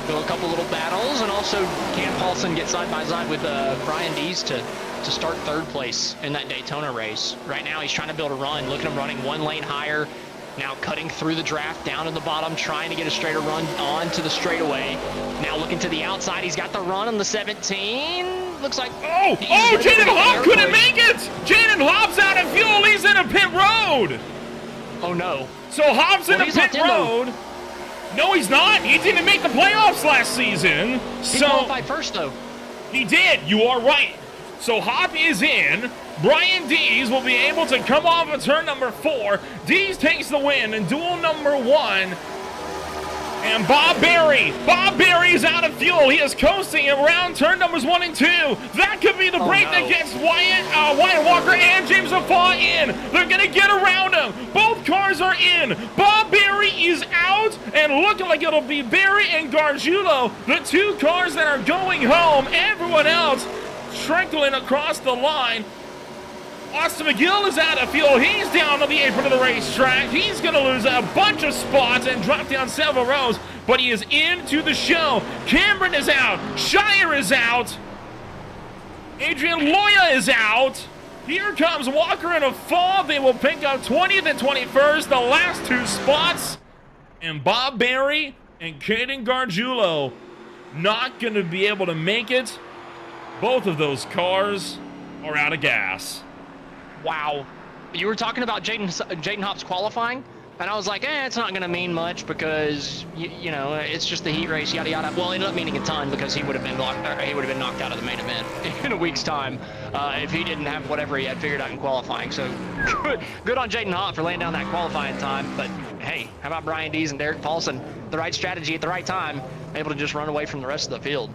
So a couple little battles, and also Cam Paulson gets side by side with Brian Dees to start 3rd place in that Daytona race. Right now he's trying to build a run. Look at him running 1 lane higher, now cutting through the draft down in the bottom, trying to get a straighter run on to the straightaway. Now looking to the outside, he's got the run on the 17. Looks like Jaden Hobb couldn't make it. Jaden Hobb's out of fuel. He's in a pit road. Oh no. So Hobb's in a pit road. No, he's not. He didn't make the playoffs last season. He qualified first though. He did. You are right. So Hobb is in. Brian Dees will be able to come off of turn number 4. Dees takes the win in duel number 1. And Bob Berry's out of fuel. He is coasting around turn numbers 1 and 2. That could be the break that gets Wyatt Walker and James Afon in. They're going to get around him. Both cars are in. Bob Berry is out, and looking like it'll be Berry and Gargiulo, the 2 cars that are going home. Everyone else trickling across the line. Austin McGill is out of fuel. He's down on the apron of the racetrack. He's going to lose a bunch of spots and drop down several rows, but he is into the show. Cameron is out. Shire is out. Adrian Loya is out. Here comes Walker and Afon. They will pick up 20th and 21st, the last 2 spots. And Bob Berry and Caden Gargiulo not going to be able to make it. Both of those cars are out of gas. Wow. You were talking about Jaden Hobbs qualifying, and I was like, it's not going to mean much because, you know, it's just the heat race, yada, yada. Well, it ended up meaning a ton because he would have been knocked out of the main event in a week's time if he didn't have whatever he had figured out in qualifying. So good on Jaden Hobbs for laying down that qualifying time. But, hey, how about Brian Dees and Derek Paulson? The right strategy at the right time, able to just run away from the rest of the field.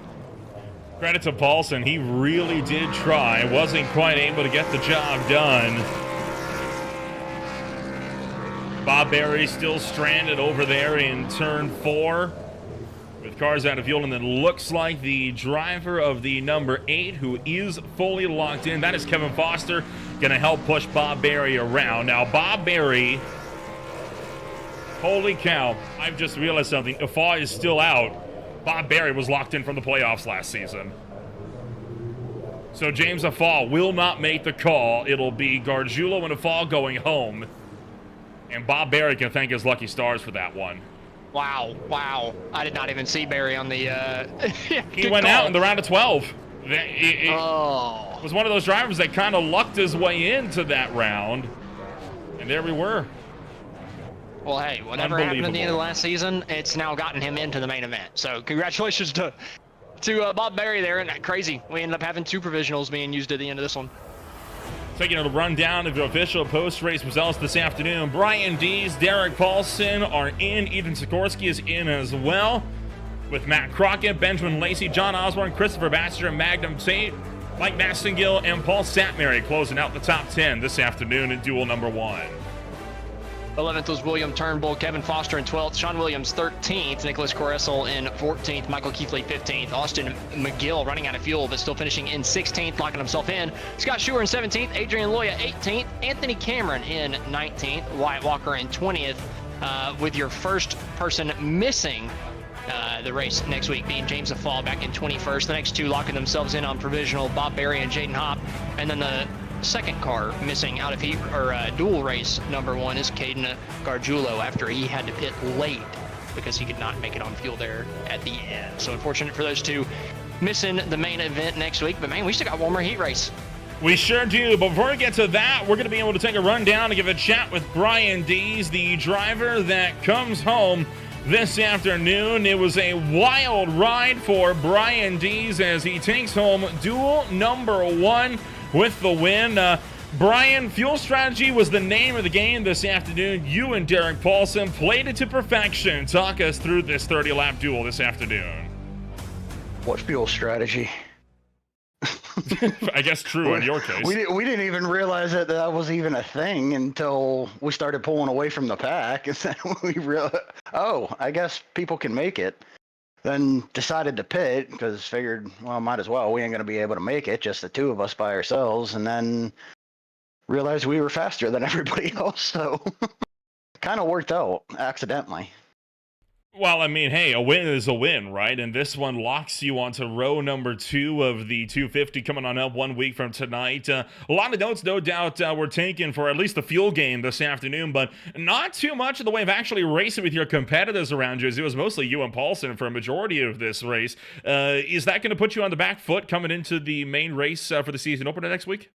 Credit to Paulson. He really did try. Wasn't quite able to get the job done. Bob Berry still stranded over there in turn 4 with cars out of fuel, and then looks like the driver of the number 8, who is fully locked in, that is Kevin Foster, gonna help push Bob Berry around. Now Bob Berry, holy cow, I've just realized something. Afa is still out. Bob Berry was locked in from the playoffs last season. So James Afa will not make the call. It'll be Gargiulo and Afa going home. And Bob Berry can thank his lucky stars for that one. Wow, wow. I did not even see Barry on the... he went out in the round of 12. It oh. was one of those drivers that kind of lucked his way into that round. And there we were. Well, hey, whatever happened at the end of the last season, it's now gotten him into the main event. So congratulations to Bob Berry there. And crazy, we ended up having 2 provisionals being used at the end of this one. Taking a rundown of the official post-race results this afternoon. Brian Dees, Derek Paulson are in. Ethan Sikorsky is in as well, with Matt Crockett, Benjamin Lacey, John Osborne, Christopher Baxter, Magnum Tate, Mike Massengill, and Paul Satmary closing out the top 10 this afternoon in duel number 1. 11th was William Turnbull, Kevin Foster in 12th, Sean Williams 13th, Nicholas Coressel in 14th, Michael Keithley 15th, Austin McGill running out of fuel but still finishing in 16th, locking himself in, Scott Schuer in 17th, Adrian Loya 18th, Anthony Cameron in 19th, Wyatt Walker in 20th, with your first person missing the race next week being James Afal back in 21st. The next 2 locking themselves in on provisional, Bob Berry and Jaden Hopp, and then the second car missing out of heat or dual race number 1 is Caden Gargiulo after he had to pit late because he could not make it on fuel there at the end. So unfortunate for those 2 missing the main event next week, but man, we still got one more heat race. We sure do, but before we get to that, we're going to be able to take a rundown and give a chat with Brian Dees, the driver that comes home this afternoon. It was a wild ride for Brian Dees as he takes home duel number 1 with the win. Brian, fuel strategy was the name of the game this afternoon. You and Derek Paulson played it to perfection. Talk us through this 30-lap duel this afternoon. What fuel strategy? I guess true in your case. We didn't even realize that was even a thing until we started pulling away from the pack. And then we realized, oh, I guess people can make it. Then decided to pit because figured, well, might as well. We ain't going to be able to make it, just the 2 of us by ourselves. And then realized we were faster than everybody else. So kind of worked out accidentally. Well, I mean, hey, a win is a win, right? And this one locks you onto row number 2 of the 250 coming on up 1 week from tonight. A lot of notes, no doubt, were taken for at least the fuel game this afternoon, but not too much in the way of actually racing with your competitors around you, as it was mostly you and Paulson for a majority of this race. Is that going to put you on the back foot coming into the main race for the season opener next week?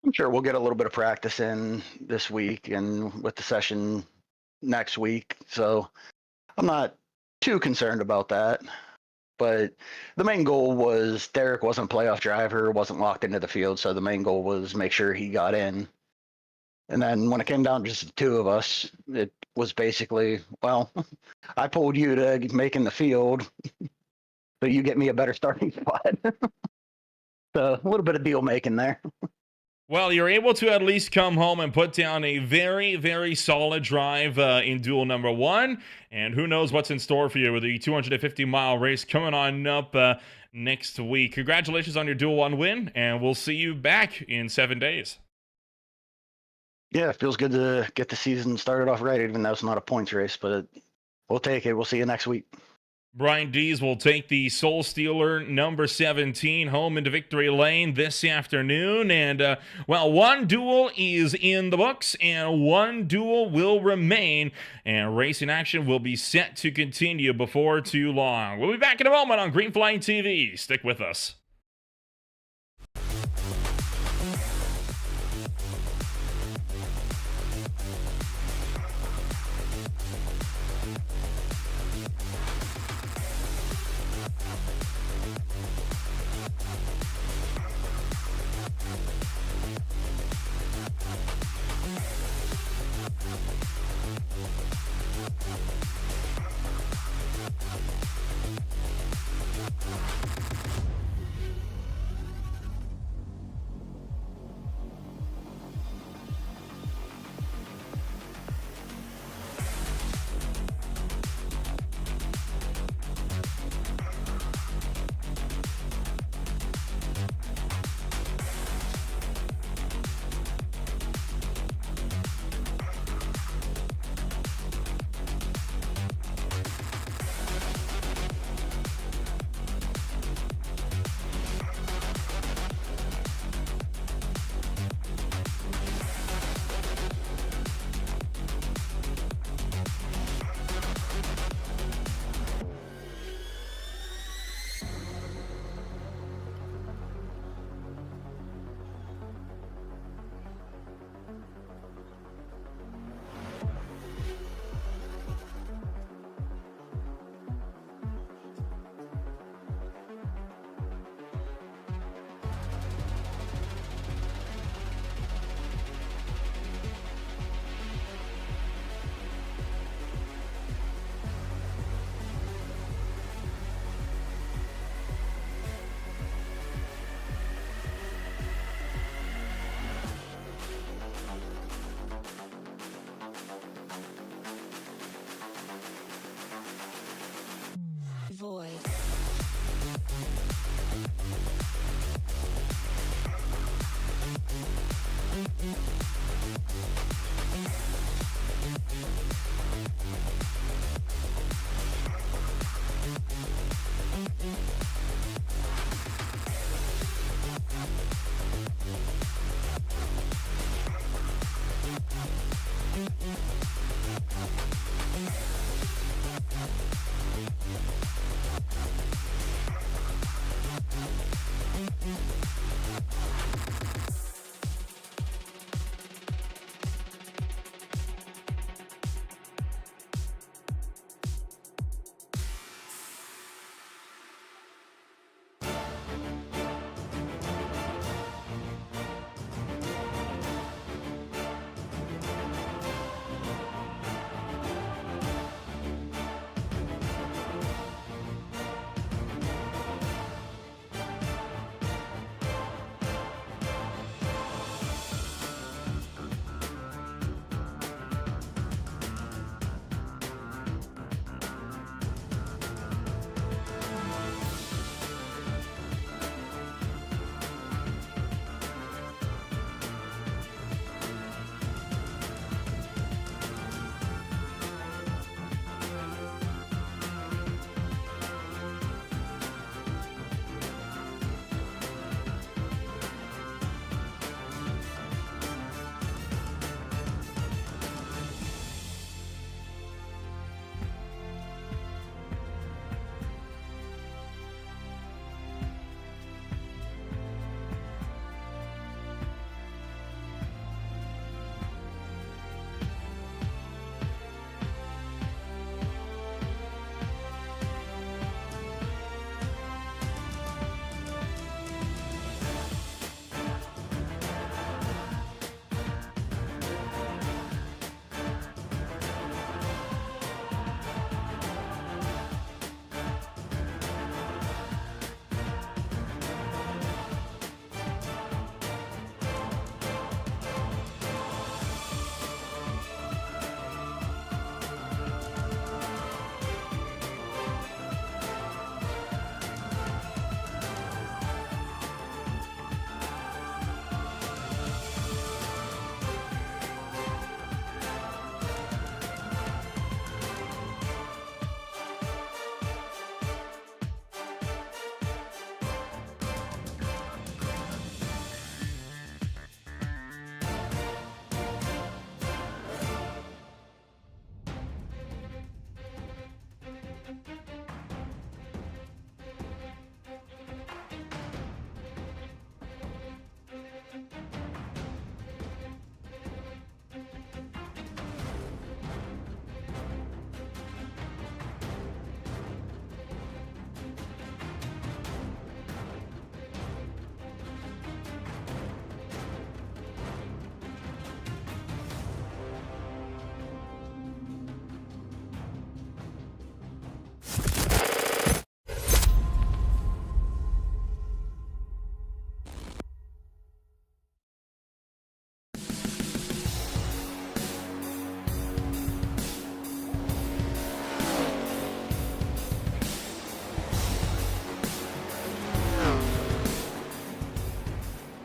I'm sure we'll get a little bit of practice in this week and with the session next week. So I'm not too concerned about that, but the main goal was Derek wasn't a playoff driver, wasn't locked into the field, so the main goal was make sure he got in. And then when it came down to just the 2 of us, it was basically, well, I pulled you to make in the field, so you get me a better starting spot. So a little bit of deal making there. Well, you're able to at least come home and put down a very, very solid drive in duel number 1. And who knows what's in store for you with the 250-mile race coming on up next week. Congratulations on your duel 1 win, and we'll see you back in 7 days. Yeah, it feels good to get the season started off right, even though it's not a points race, but we'll take it. We'll see you next week. Brian Dees will take the Soul Stealer number 17 home into victory lane this afternoon. And, well, 1 duel is in the books and 1 duel will remain. And racing action will be set to continue before too long. We'll be back in a moment on Greenfly TV. Stick with us.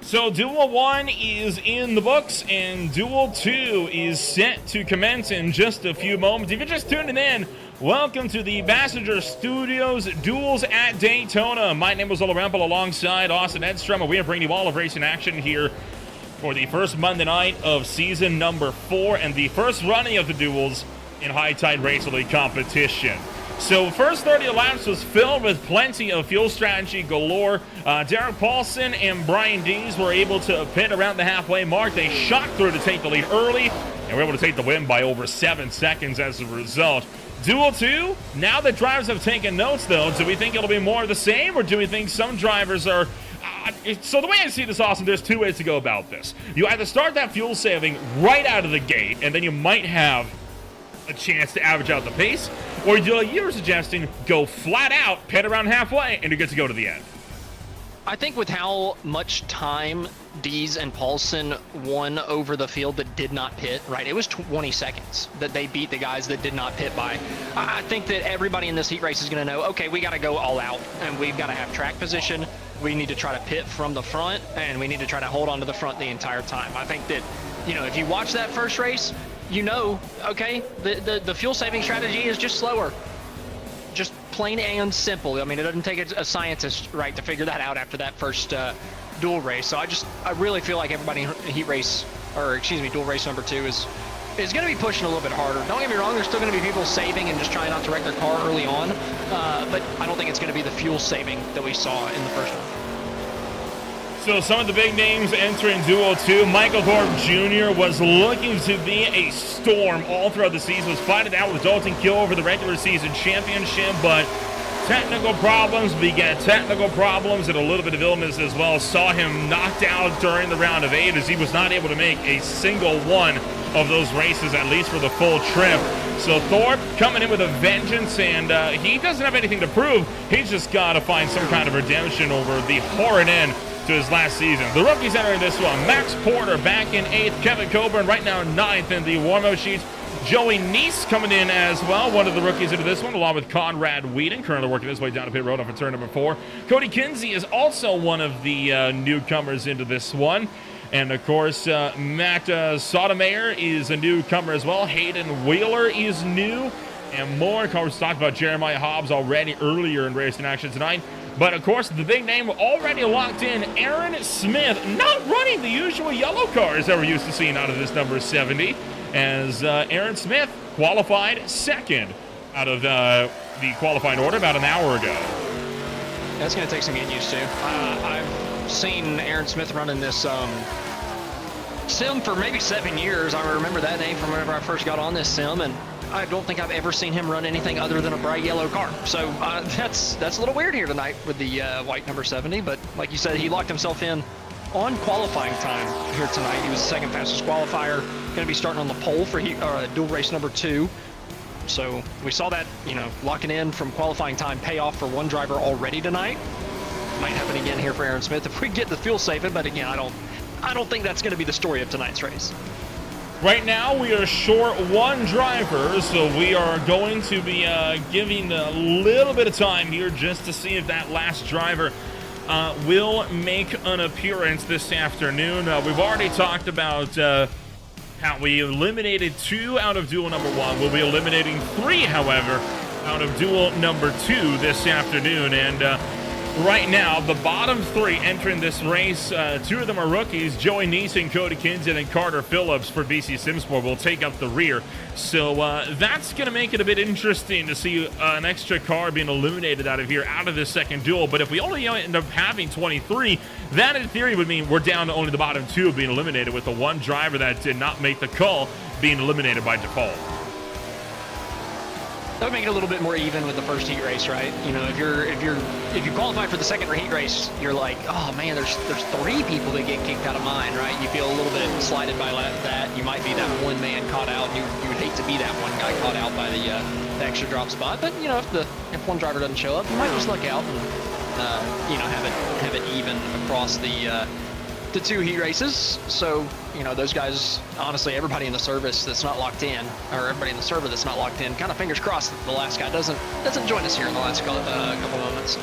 So Duel 1 is in the books, and Duel 2 is set to commence in just a few moments. If you're just tuning in, welcome to the Basinger Studios Duels at Daytona. My name is Ola Rempel alongside Austin Edstrom, and we are bringing you all of racing action here for the first Monday night of season number 4 and the first running of the Duels in High Tide Racing League competition. So first 30 laps was filled with plenty of fuel strategy galore. Derek Paulson and Brian Dees were able to pit around the halfway mark. They shot through to take the lead early, and were able to take the win by over 7 seconds as a result. Duel 2, now that drivers have taken notes, though, do we think it'll be more of the same, or do we think some drivers are... So the way I see this, Austin, there's 2 ways to go about this. You either start that fuel saving right out of the gate, and then you might have a chance to average out the pace, or you're suggesting go flat out, pit around halfway, and you get to go to the end. I think with how much time Dees and Paulson won over the field that did not pit, right? It was 20 seconds that they beat the guys that did not pit by. I think that everybody in this heat race is going to know, okay, we got to go all out, and we've got to have track position. We need to try to pit from the front, and we need to try to hold on to the front the entire time. I think that, you know, if you watch that first race, you know, okay, the fuel saving strategy is just slower. Just plain and simple. I mean, it doesn't take a scientist, right, to figure that out after that first duel race. So I really feel like everybody in heat race, or excuse me, duel race number 2 is going to be pushing a little bit harder. Don't get me wrong, there's still going to be people saving and just trying not to wreck their car early on, but I don't think it's going to be the fuel saving that we saw in the first one. So some of the big names entering Duel 2. Michael Thorpe Jr. was looking to be a storm all throughout the season. Was fighting out with Dalton Kill over the regular season championship, but technical problems begat technical problems and a little bit of illness as well. Saw him knocked out during the round of 8 as he was not able to make a single one of those races, at least for the full trip. So Thorpe coming in with a vengeance, and he doesn't have anything to prove. He's just got to find some kind of redemption over the horrid end to his last season. The rookies entering this one: Max Porter back in 8th, Kevin Coburn right now 9th in the warm-up sheets. Joey Neese coming in as well, one of the rookies into this one, along with Conrad Whedon, currently working his way down to pit road off of turn number 4. Cody Kinsey is also one of the newcomers into this one. And, of course, Matt Sotomayor is a newcomer as well. Hayden Wheeler is new. And more. Of course, talked about Jeremiah Hobbs already earlier in racing action tonight. But, of course, the big name already locked in, Aaron Smith, not running the usual yellow cars that we're used to seeing out of this number 70, as Aaron Smith qualified 2nd out of the qualifying order about an hour ago. That's going to take some getting used to. I've seen Aaron Smith running this sim for maybe 7 years. I remember that name from whenever I first got on this sim, and I don't think I've ever seen him run anything other than a bright yellow car. So that's a little weird here tonight with the white number 70. But like you said, he locked himself in on qualifying time here tonight. He was the 2nd fastest qualifier. Going to be starting on the pole for dual race number 2. So we saw that, you know, locking in from qualifying time pay off for one driver already tonight. Might happen again here for Aaron Smith if we get the fuel saving. But again, I don't think that's going to be the story of tonight's race. Right now, we are short 1 driver, so we are going to be giving a little bit of time here just to see if that last driver will make an appearance this afternoon. We've already talked about how we eliminated 2 out of duel number 1. We'll be eliminating 3, however, out of duel number 2 this afternoon. And right now, the bottom 3 entering this race, 2 of them are rookies. Joey Neese and Cody Kinsey and Carter Phillips for BC Simsport will take up the rear. So that's going to make it a bit interesting to see an extra car being eliminated out of here, out of this second duel. But if we only end up having 23, that in theory would mean we're down to only the bottom 2 being eliminated, with the 1 driver that did not make the call being eliminated by default. That would make it a little bit more even with the first heat race, right? You know, if you qualify for the second heat race, you're like, oh man, there's 3 people that get kicked out of mine, right? You feel a little bit slighted by that. You might be that one man caught out. You would hate to be that one guy caught out by the extra drop spot. But you know, if one driver doesn't show up, you might just luck out and you know, have it even across the 2 heat races. So you know, those guys, honestly, everybody in the service that's not locked in, or everybody in the server that's not locked in, kind of fingers crossed that the last guy doesn't join us here in the last couple moments.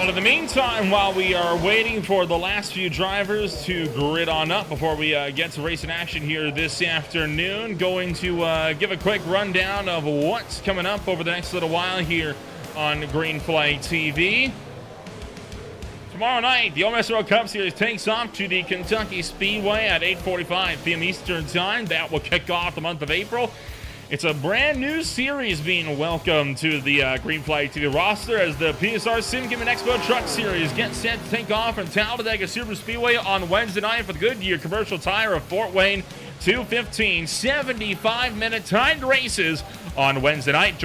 Well, in the meantime, while we are waiting for the last few drivers to grid on up before we get to racing action here this afternoon, going to give a quick rundown of what's coming up over the next little while here on Green Flag TV. Tomorrow night, the OMS World Cup Series takes off to the Kentucky Speedway at 8:45 p.m. Eastern Time. That will kick off the month of April. It's a brand new series being welcomed to the Green Flag TV roster as the PSR Sim Game and Expo Truck Series gets set to take off from Talladega Super Speedway on Wednesday night for the Goodyear Commercial Tire of Fort Wayne. 2:15, 75-minute timed races on Wednesday night.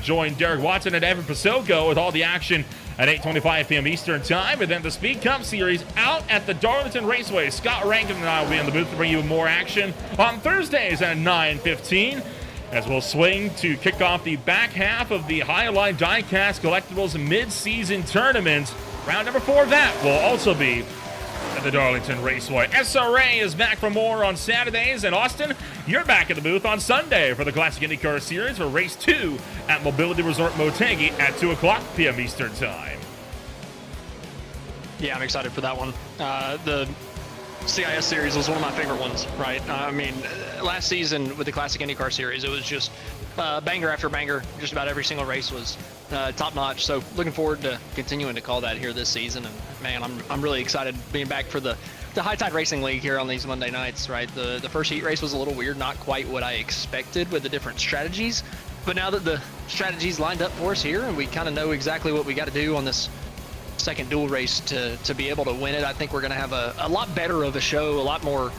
Join Derek Watson and Evan Pasoko with all the action at 8:25 p.m. Eastern Time. And then the Speed Cup Series out at the Darlington Raceway. Scott Rankin and I will be in the booth to bring you more action on Thursdays at 9:15. As we'll swing to kick off the back half of the Highline Diecast Collectibles mid-season tournament. Round number 4 of that will also be at the Darlington Raceway. SRA is back for more on Saturdays. And Austin, you're back at the booth on Sunday for the Classic IndyCar Series for Race 2 at Mobility Resort Motegi at 2 o'clock p.m. Eastern Time. Yeah, I'm excited for that one. The CIS series was one of my favorite ones, right? I mean, last season with the Classic IndyCar Series, it was just banger after banger. Just about every single race was top notch. So looking forward to continuing to call that here this season. And man, I'm really excited being back for the High Tide Racing League here on these Monday nights, right? The first heat race was a little weird, not quite what I expected with the different strategies. But now that the strategies lined up for us here and we kind of know exactly what we got to do on this second dual race to be able to win it, I think we're going to have a lot better of a show, a lot more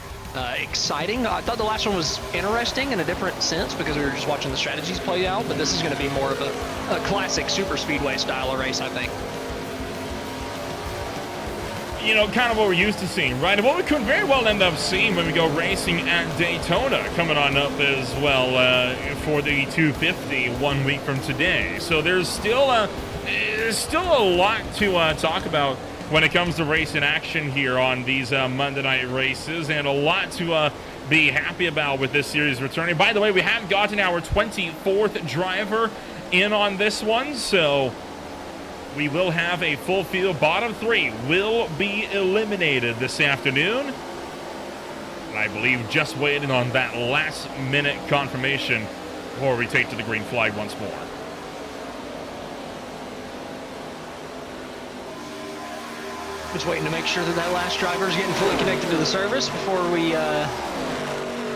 exciting. I thought the last one was interesting in a different sense because we were just watching the strategies play out, but this is going to be more of a classic super speedway style of race, I think. You know, kind of what we're used to seeing, right? And what we could very well end up seeing when we go racing at Daytona coming on up as well for the 250 1 week from today. So there's still a lot to talk about when it comes to racing action here on these Monday night races, and a lot to be happy about with this series returning. By the way, we have gotten our 24th driver in on this one, so we will have a full field. Bottom 3 will be eliminated this afternoon. And I believe just waiting on that last minute confirmation before we take to the green flag once more. Just waiting to make sure that last driver is getting fully connected to the service before we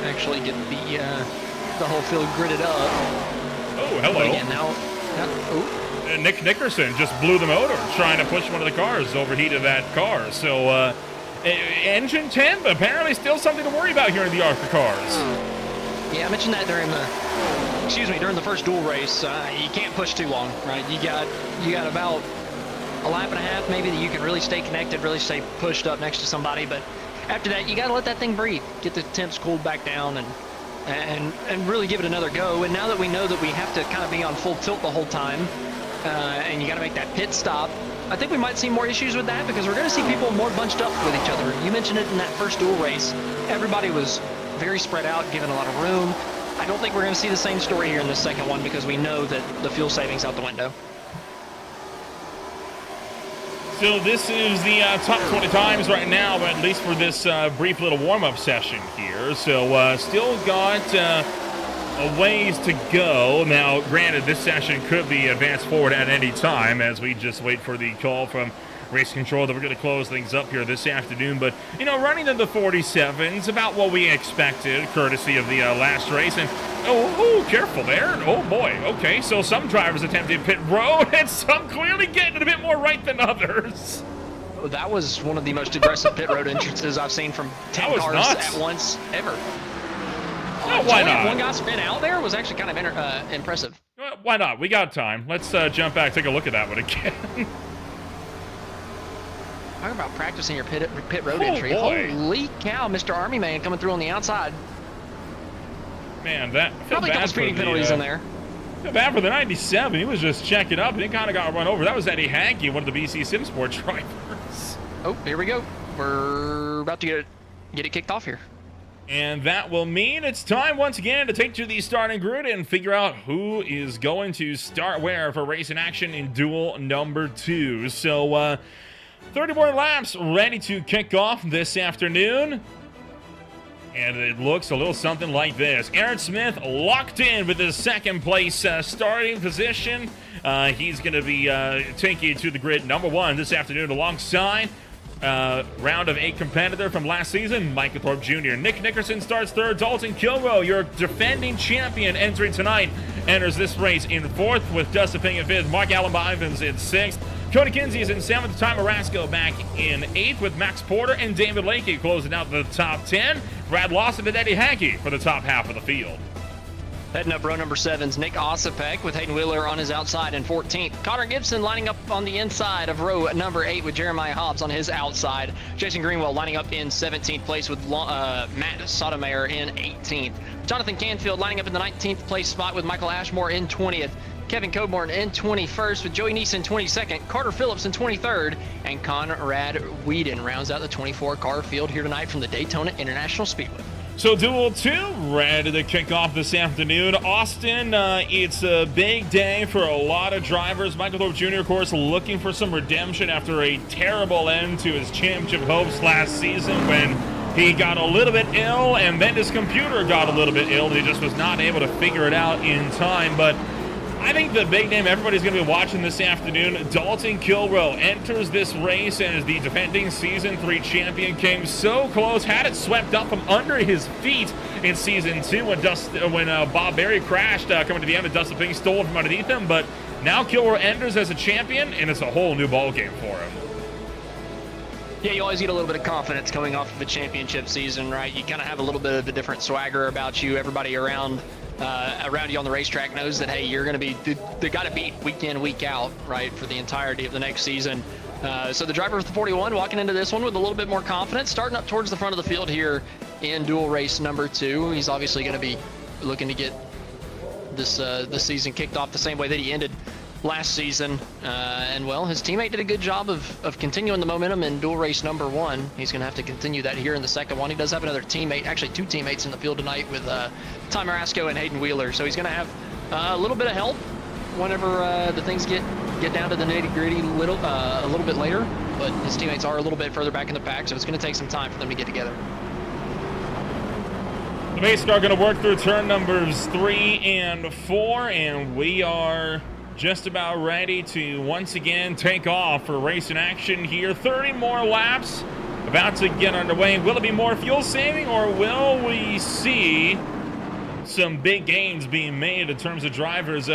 actually get the whole field gridded up. Oh, hello. But again, now Nick Nickerson just blew the motor trying to push one of the cars, overheated that car. So engine 10, but apparently still something to worry about here in the ARCA cars. Yeah, I mentioned that during the first dual race. You can't push too long, right? You got about a lap and a half maybe that you can really stay connected, really stay pushed up next to somebody, but after that you got to let that thing breathe, get the temps cooled back down and really give it another go. And now that we know that we have to kind of be on full tilt the whole time, and you got to make that pit stop, I think we might see more issues with that because we're going to see people more bunched up with each other. You mentioned it in that first dual race. Everybody was very spread out, given a lot of room. I don't think we're going to see the same story here in the second one because we know that the fuel savings out the window. So this is the top 20 times right now, at least for this brief little warm-up session here. So still got a ways to go. Now, granted, this session could be advanced forward at any time as we just wait for the call from Race Control that we're going to close things up here this afternoon. But, you know, running in the 47s, about what we expected, courtesy of the last race. And, oh, careful there. Oh, boy. Okay, so some drivers attempted pit road, and some clearly getting it a bit more right than others. That was one of the most aggressive pit road entrances I've seen from 10 cars nuts. at once ever. Why not? One guy spin out there was actually kind of impressive. Well, why not? We got time. Let's jump back, take a look at that one again. Talk about practicing your pit road entry. Boy. Holy cow, Mr. Army Man coming through on the outside. Man, that Probably a couple speeding penalties in there. Feel bad for the 97. He was just checking up, and he kind of got run over. That was Eddie Hankey, one of the BC Sim Sport drivers. Oh, here we go. We're about to get it kicked off here. And that will mean it's time once again to take to the starting grid and figure out who is going to start where for race in action in duel number 2. So 30 more laps ready to kick off this afternoon. And it looks a little something like this. Aaron Smith locked in with his second place starting position. He's going to be taking to the grid number 1 this afternoon alongside round of 8 competitor from last season, Michael Thorpe Jr. Nick Nickerson starts 3rd. Dalton Kilrow, your defending champion, entering tonight, enters this race in 4th with Dustin Ping in 5th. Mark Allen Bivens in 6th. Cody Kinsey is in 7th. Ty Marasco back in 8th with Max Porter and David Lakey closing out the top 10. Brad Lawson and Eddie Hackey for the top half of the field. Heading up row number 7's Nick Osipek with Hayden Wheeler on his outside in 14th. Connor Gibson lining up on the inside of row number 8 with Jeremiah Hobbs on his outside. Jason Greenwell lining up in 17th place with Matt Sotomayor in 18th. Jonathan Canfield lining up in the 19th place spot with Michael Ashmore in 20th. Kevin Coburn in 21st with Joey Neeson 22nd, Carter Phillips in 23rd, and Conrad Whedon rounds out the 24-car field here tonight from the Daytona International Speedway. So Duel 2 ready to kick off this afternoon. Austin, it's a big day for a lot of drivers. Michael Thorpe Jr., of course, looking for some redemption after a terrible end to his championship hopes last season when he got a little bit ill and then his computer got a little bit ill and he just was not able to figure it out in time. But I think the big name everybody's going to be watching this afternoon, Dalton Kilrow, enters this race as the defending Season 3 champion. Came so close, had it swept up from under his feet in Season 2 when Bob Berry crashed coming to the end, and Dustin Ping stole it from underneath him. But now Kilrow enters as a champion, and it's a whole new ballgame for him. Yeah, you always get a little bit of confidence coming off of a championship season, right? You kind of have a little bit of a different swagger about you. Everybody around you on the racetrack knows that, hey, you're going to be they got to beat week in, week out, right, for the entirety of the next season. So the driver with the 41 walking into this one with a little bit more confidence, starting up towards the front of the field here in dual race number 2. He's obviously going to be looking to get this season kicked off the same way that he ended last season, and well, his teammate did a good job of continuing the momentum in dual race number 1. He's going to have to continue that here in the second one. He does have another teammate, actually 2 teammates in the field tonight with Ty Marasco and Hayden Wheeler, so he's going to have a little bit of help whenever the things get down to the nitty-gritty a little bit later, but his teammates are a little bit further back in the pack, so it's going to take some time for them to get together. The base car going to work through turn numbers 3 and 4, and we are just about ready to once again take off for racing action here. 30 more laps about to get underway. Will it be more fuel saving, or will we see some big gains being made in terms of drivers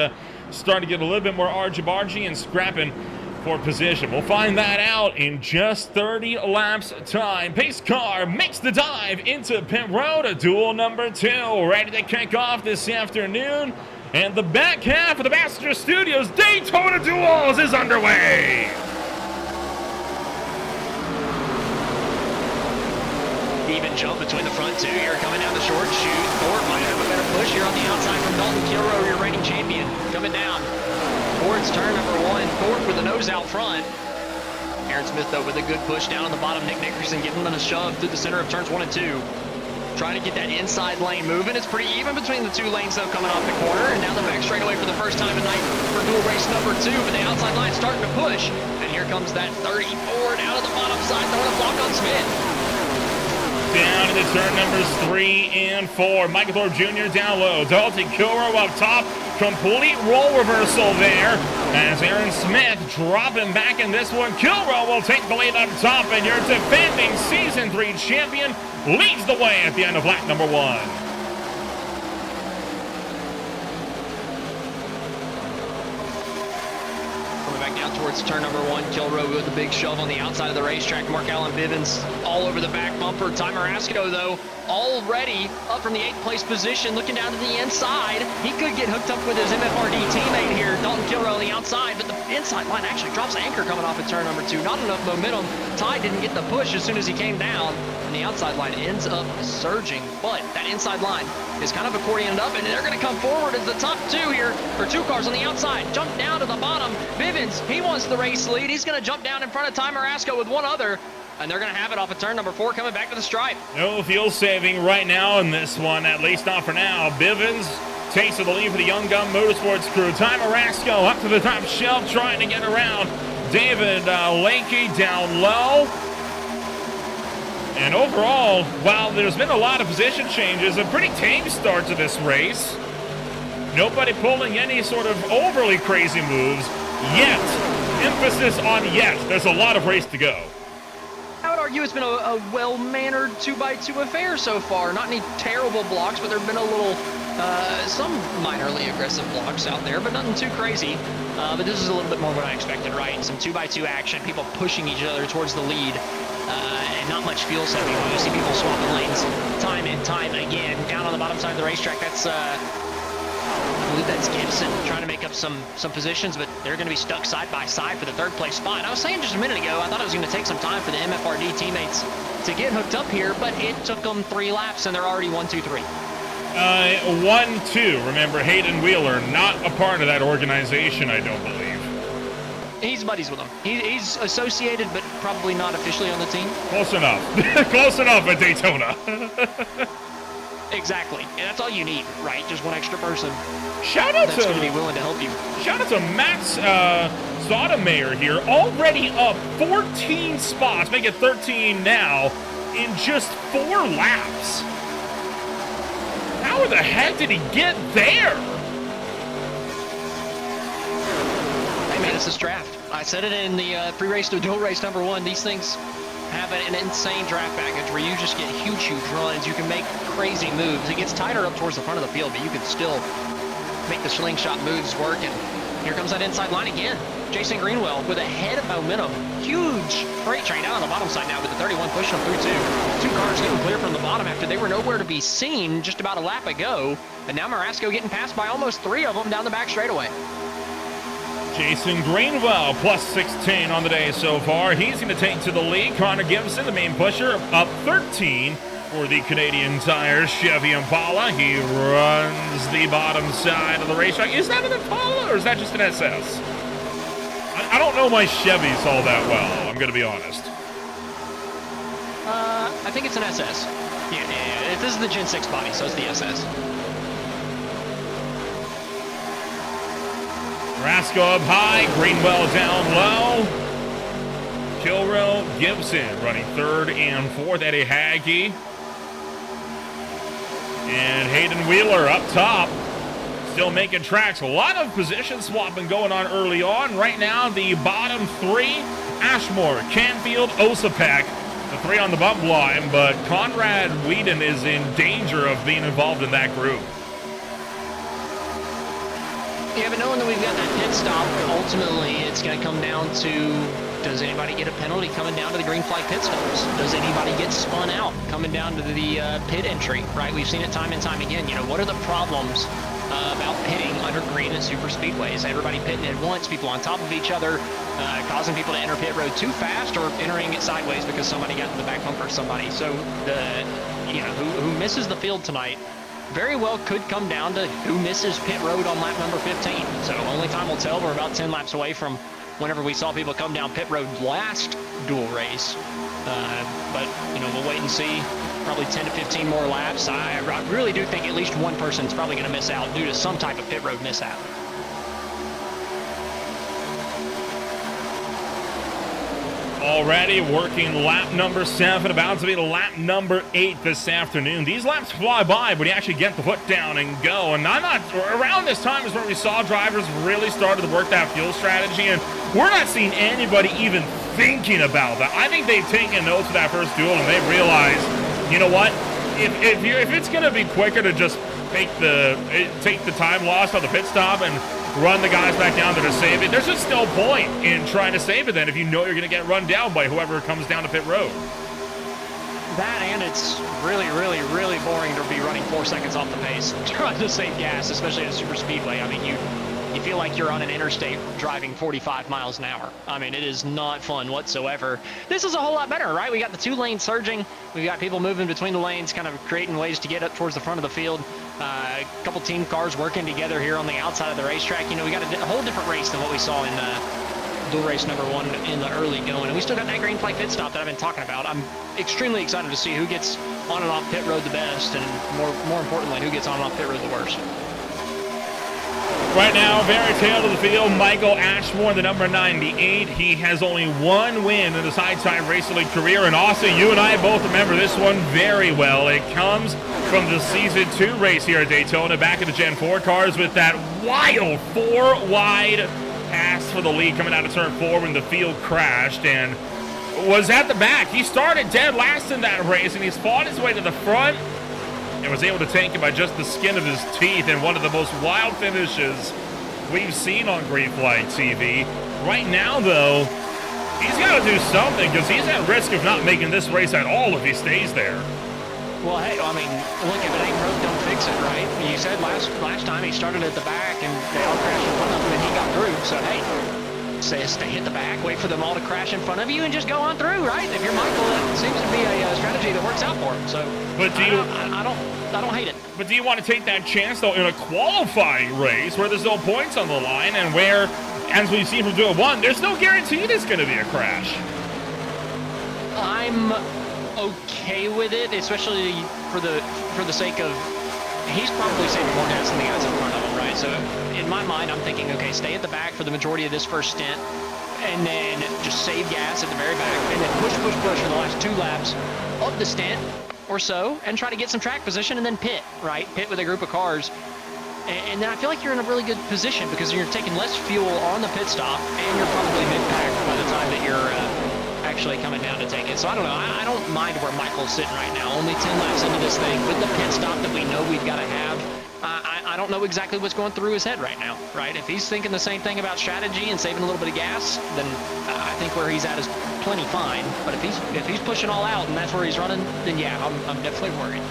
starting to get a little bit more argy-bargy and scrapping for position? We'll find that out in just 30 laps time. Pace car makes the dive into pit road. A duel number 2 ready to kick off this afternoon. And the back half of the Basinger Studios Daytona Duels is underway. Even jump between the front 2 here, coming down the short chute. Thorpe might have a better push here on the outside from Dalton Kilrow, your reigning champion, coming down towards turn number 1. Thorpe with the nose out front. Aaron Smith, though, with a good push down on the bottom. Nick Nickerson giving them a shove through the center of turns 1 and 2. Trying to get that inside lane moving. It's pretty even between the 2 lanes, though, coming off the corner. And down the back straightaway for the first time tonight for dual race number 2. But the outside line starting to push. And here comes that 34 down to the bottom side, throwing a block on Smith. Down into turn numbers 3 and 4. Michael Thorpe Jr. down low. Dalton Kilrow up top. Complete role reversal there as Aaron Smith dropping back in this one. Kilrow will take the lead up top, and your defending Season 3 champion leads the way at the end of lap number 1. Towards turn number 1, Kilrow with a big shove on the outside of the racetrack. Mark Allen Bivens all over the back bumper. Ty Marasco, though, already up from the 8th place position, looking down to the inside. He could get hooked up with his MFRD teammate here, Dalton Kilrow on the outside, but the inside line actually drops anchor coming off at turn number 2. Not enough momentum. Ty didn't get the push as soon as he came down, and the outside line ends up surging. But that inside line is kind of accordioned up, and they're going to come forward as the top 2 here, or 2 cars on the outside. Jump down to the bottom. Bivens, he wants the race lead. He's going to jump down in front of Ty Marasco with one other. and they're going to have it off of turn number 4 coming back to the stripe. No fuel saving right now in this one, at least not for now. Bivens takes the lead for the Young Gun Motorsports crew. Ty Marasco up to the top shelf trying to get around David Lakey down low. And overall, while there's been a lot of position changes, a pretty tame start to this race. Nobody pulling any sort of overly crazy moves yet. Emphasis on yet. There's a lot of race to go. I would argue it's been a well-mannered 2x2 affair so far. Not any terrible blocks, but there have been a little, some minorly aggressive blocks out there, but nothing too crazy. But this is a little bit more what I expected, right? Some 2x2 action, people pushing each other towards the lead, and not much fuel saving. You see people swapping lanes time and time again. Down on the bottom side of the racetrack, that's, I believe that's Gibson trying to make up some positions, but they're going to be stuck side by side for the 3rd place spot. I was saying just a minute ago, I thought it was going to take some time for the MFRD teammates to get hooked up here, but it took them 3 laps, and they're already 1, 2, 3. 1, 2. Remember, Hayden Wheeler, not a part of that organization, I don't believe. He's buddies with them. He's associated, but probably not officially on the team. Close enough. Close enough at Daytona. Exactly. And that's all you need, right? Just one extra person. Shout out that's going to be willing to help you. Shout out to Max Sotomayor here, already up 14 spots, make it 13 now in just 4 laps. How the heck did he get there? Hey man, it's this draft. I said it in the pre-race to dual race number 1. These things have an insane draft package where you just get huge runs. You can make crazy moves. It gets tighter up towards the front of the field, but you can still make the slingshot moves work. And here comes that inside line again. Jason Greenwell with a head of momentum. Huge freight train down on the bottom side now with the 31 pushing them through 2. 2 cars getting clear from the bottom after they were nowhere to be seen just about a lap ago. And now Marasco getting passed by almost 3 of them down the back straightaway. Jason Greenwell plus 16 on the day so far. He's going to take to the lead. Connor Gibson, the main pusher, up 13 for the Canadian Tire Chevy Impala. He runs the bottom side of the racetrack. Is that an Impala or is that just an SS? I don't know my Chevys all that well, I'm going to be honest. I think it's an SS. Yeah, this is the Gen 6 body, so it's the SS. Rasco up high, Greenwell down low. Kilrow, Gibson running 3rd and 4th. Eddie Hagge. And Hayden Wheeler up top. Still making tracks. A lot of position swapping going on early on. Right now, the bottom 3, Ashmore, Canfield, Osapek. The 3 on the bump line, but Conrad Whedon is in danger of being involved in that group. Yeah, but knowing that we've got that pit stop, ultimately it's going to come down to, does anybody get a penalty coming down to the green flag pit stops? Does anybody get spun out coming down to the pit entry, right? We've seen it time and time again. You know, what are the problems about pitting under green at super speedways? Everybody pitting at once, people on top of each other, causing people to enter pit road too fast or entering it sideways because somebody got in the back bumper of somebody. So, who misses the field tonight very well could come down to who misses pit road on lap number 15. So only time will tell. We're about 10 laps away from whenever we saw people come down pit road last dual race. But, we'll wait and see. Probably 10 to 15 more laps. I really do think at least one person's probably going to miss out due to some type of pit road mishap. Already working lap number 7, about to be lap number 8 this afternoon. These laps fly by when you actually get the foot down and go. And around this time is where we saw drivers really started to work that fuel strategy, and we're not seeing anybody even thinking about that. I think they've taken notes of that first duel and they've realized, you know what? If it's going to be quicker to just take the time lost on the pit stop and run the guys back down there to save it, there's just no point in trying to save it then if you know you're going to get run down by whoever comes down to pit road. That, and it's really, really, really boring to be running 4 seconds off the pace trying to save gas, especially at a super speedway. I mean, you feel like you're on an interstate driving 45 miles an hour. I mean, it is not fun whatsoever. This is a whole lot better, right? We got the 2 lanes surging. We've got people moving between the lanes, kind of creating ways to get up towards the front of the field. A couple team cars working together here on the outside of the racetrack. We got a whole different race than what we saw in dual race number 1 in the early going. And we still got that green flag pit stop that I've been talking about. I'm extremely excited to see who gets on and off pit road the best, and more importantly, who gets on and off pit road the worst. Right now, very tail of the field, Michael Ashmore, the number 98. He has only one win in his high-time racing league career, and Austin, you and I both remember this one very well. It comes from the Season 2 race here at Daytona, back in the Gen 4 cars with that wild 4-wide pass for the lead coming out of turn 4 when the field crashed and was at the back. He started dead last in that race, and he's fought his way to the front and was able to tank it by just the skin of his teeth in one of the most wild finishes we've seen on Green Flag TV. Right now, though, he's got to do something because he's at risk of not making this race at all if he stays there. Well, hey, I mean, look, if it ain't broke, don't fix it, right? You said last time he started at the back and they all crashed in front of him and he got through. So, hey, say stay at the back, wait for them all to crash in front of you and just go on through, right? If you're Michael, that seems to be a strategy that works out for him. So, but I don't hate it. But do you want to take that chance, though, in a qualifying race where there's no points on the line and where, as we've seen from Duel 1, there's no guarantee there's going to be a crash? I'm okay with it, especially for the sake of he's probably saving more gas than the guys in front of him, right? So in my mind, I'm thinking, okay, stay at the back for the majority of this first stint, and then just save gas at the very back, and then push for the last 2 laps of the stint or so, and try to get some track position, and then pit, right? Pit with a group of cars. And then I feel like you're in a really good position because you're taking less fuel on the pit stop, and you're probably mid-pack by the time that you're actually coming down to take it. So I don't know. I don't mind where Michael's sitting right now. Only 10 laps into this thing with the pit stop that we know we've got to have. I don't know exactly what's going through his head right now, right? If he's thinking the same thing about strategy and saving a little bit of gas, then I think where he's at is plenty fine. But if he's pushing all out and that's where he's running, then yeah, I'm definitely worried.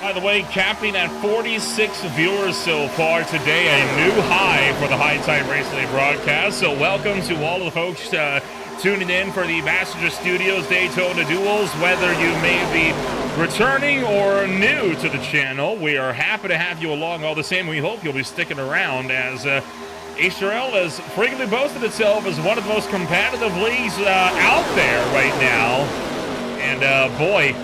By the way, capping at 46 viewers so far today, a new high for the High Tide Racing League broadcast. So welcome to all of the folks tuning in for the Basinger Studios Daytona Duels. Whether you may be returning or new to the channel, we are happy to have you along all the same. We hope you'll be sticking around as HTRL has frequently boasted itself as one of the most competitive leagues out there right now. And boy,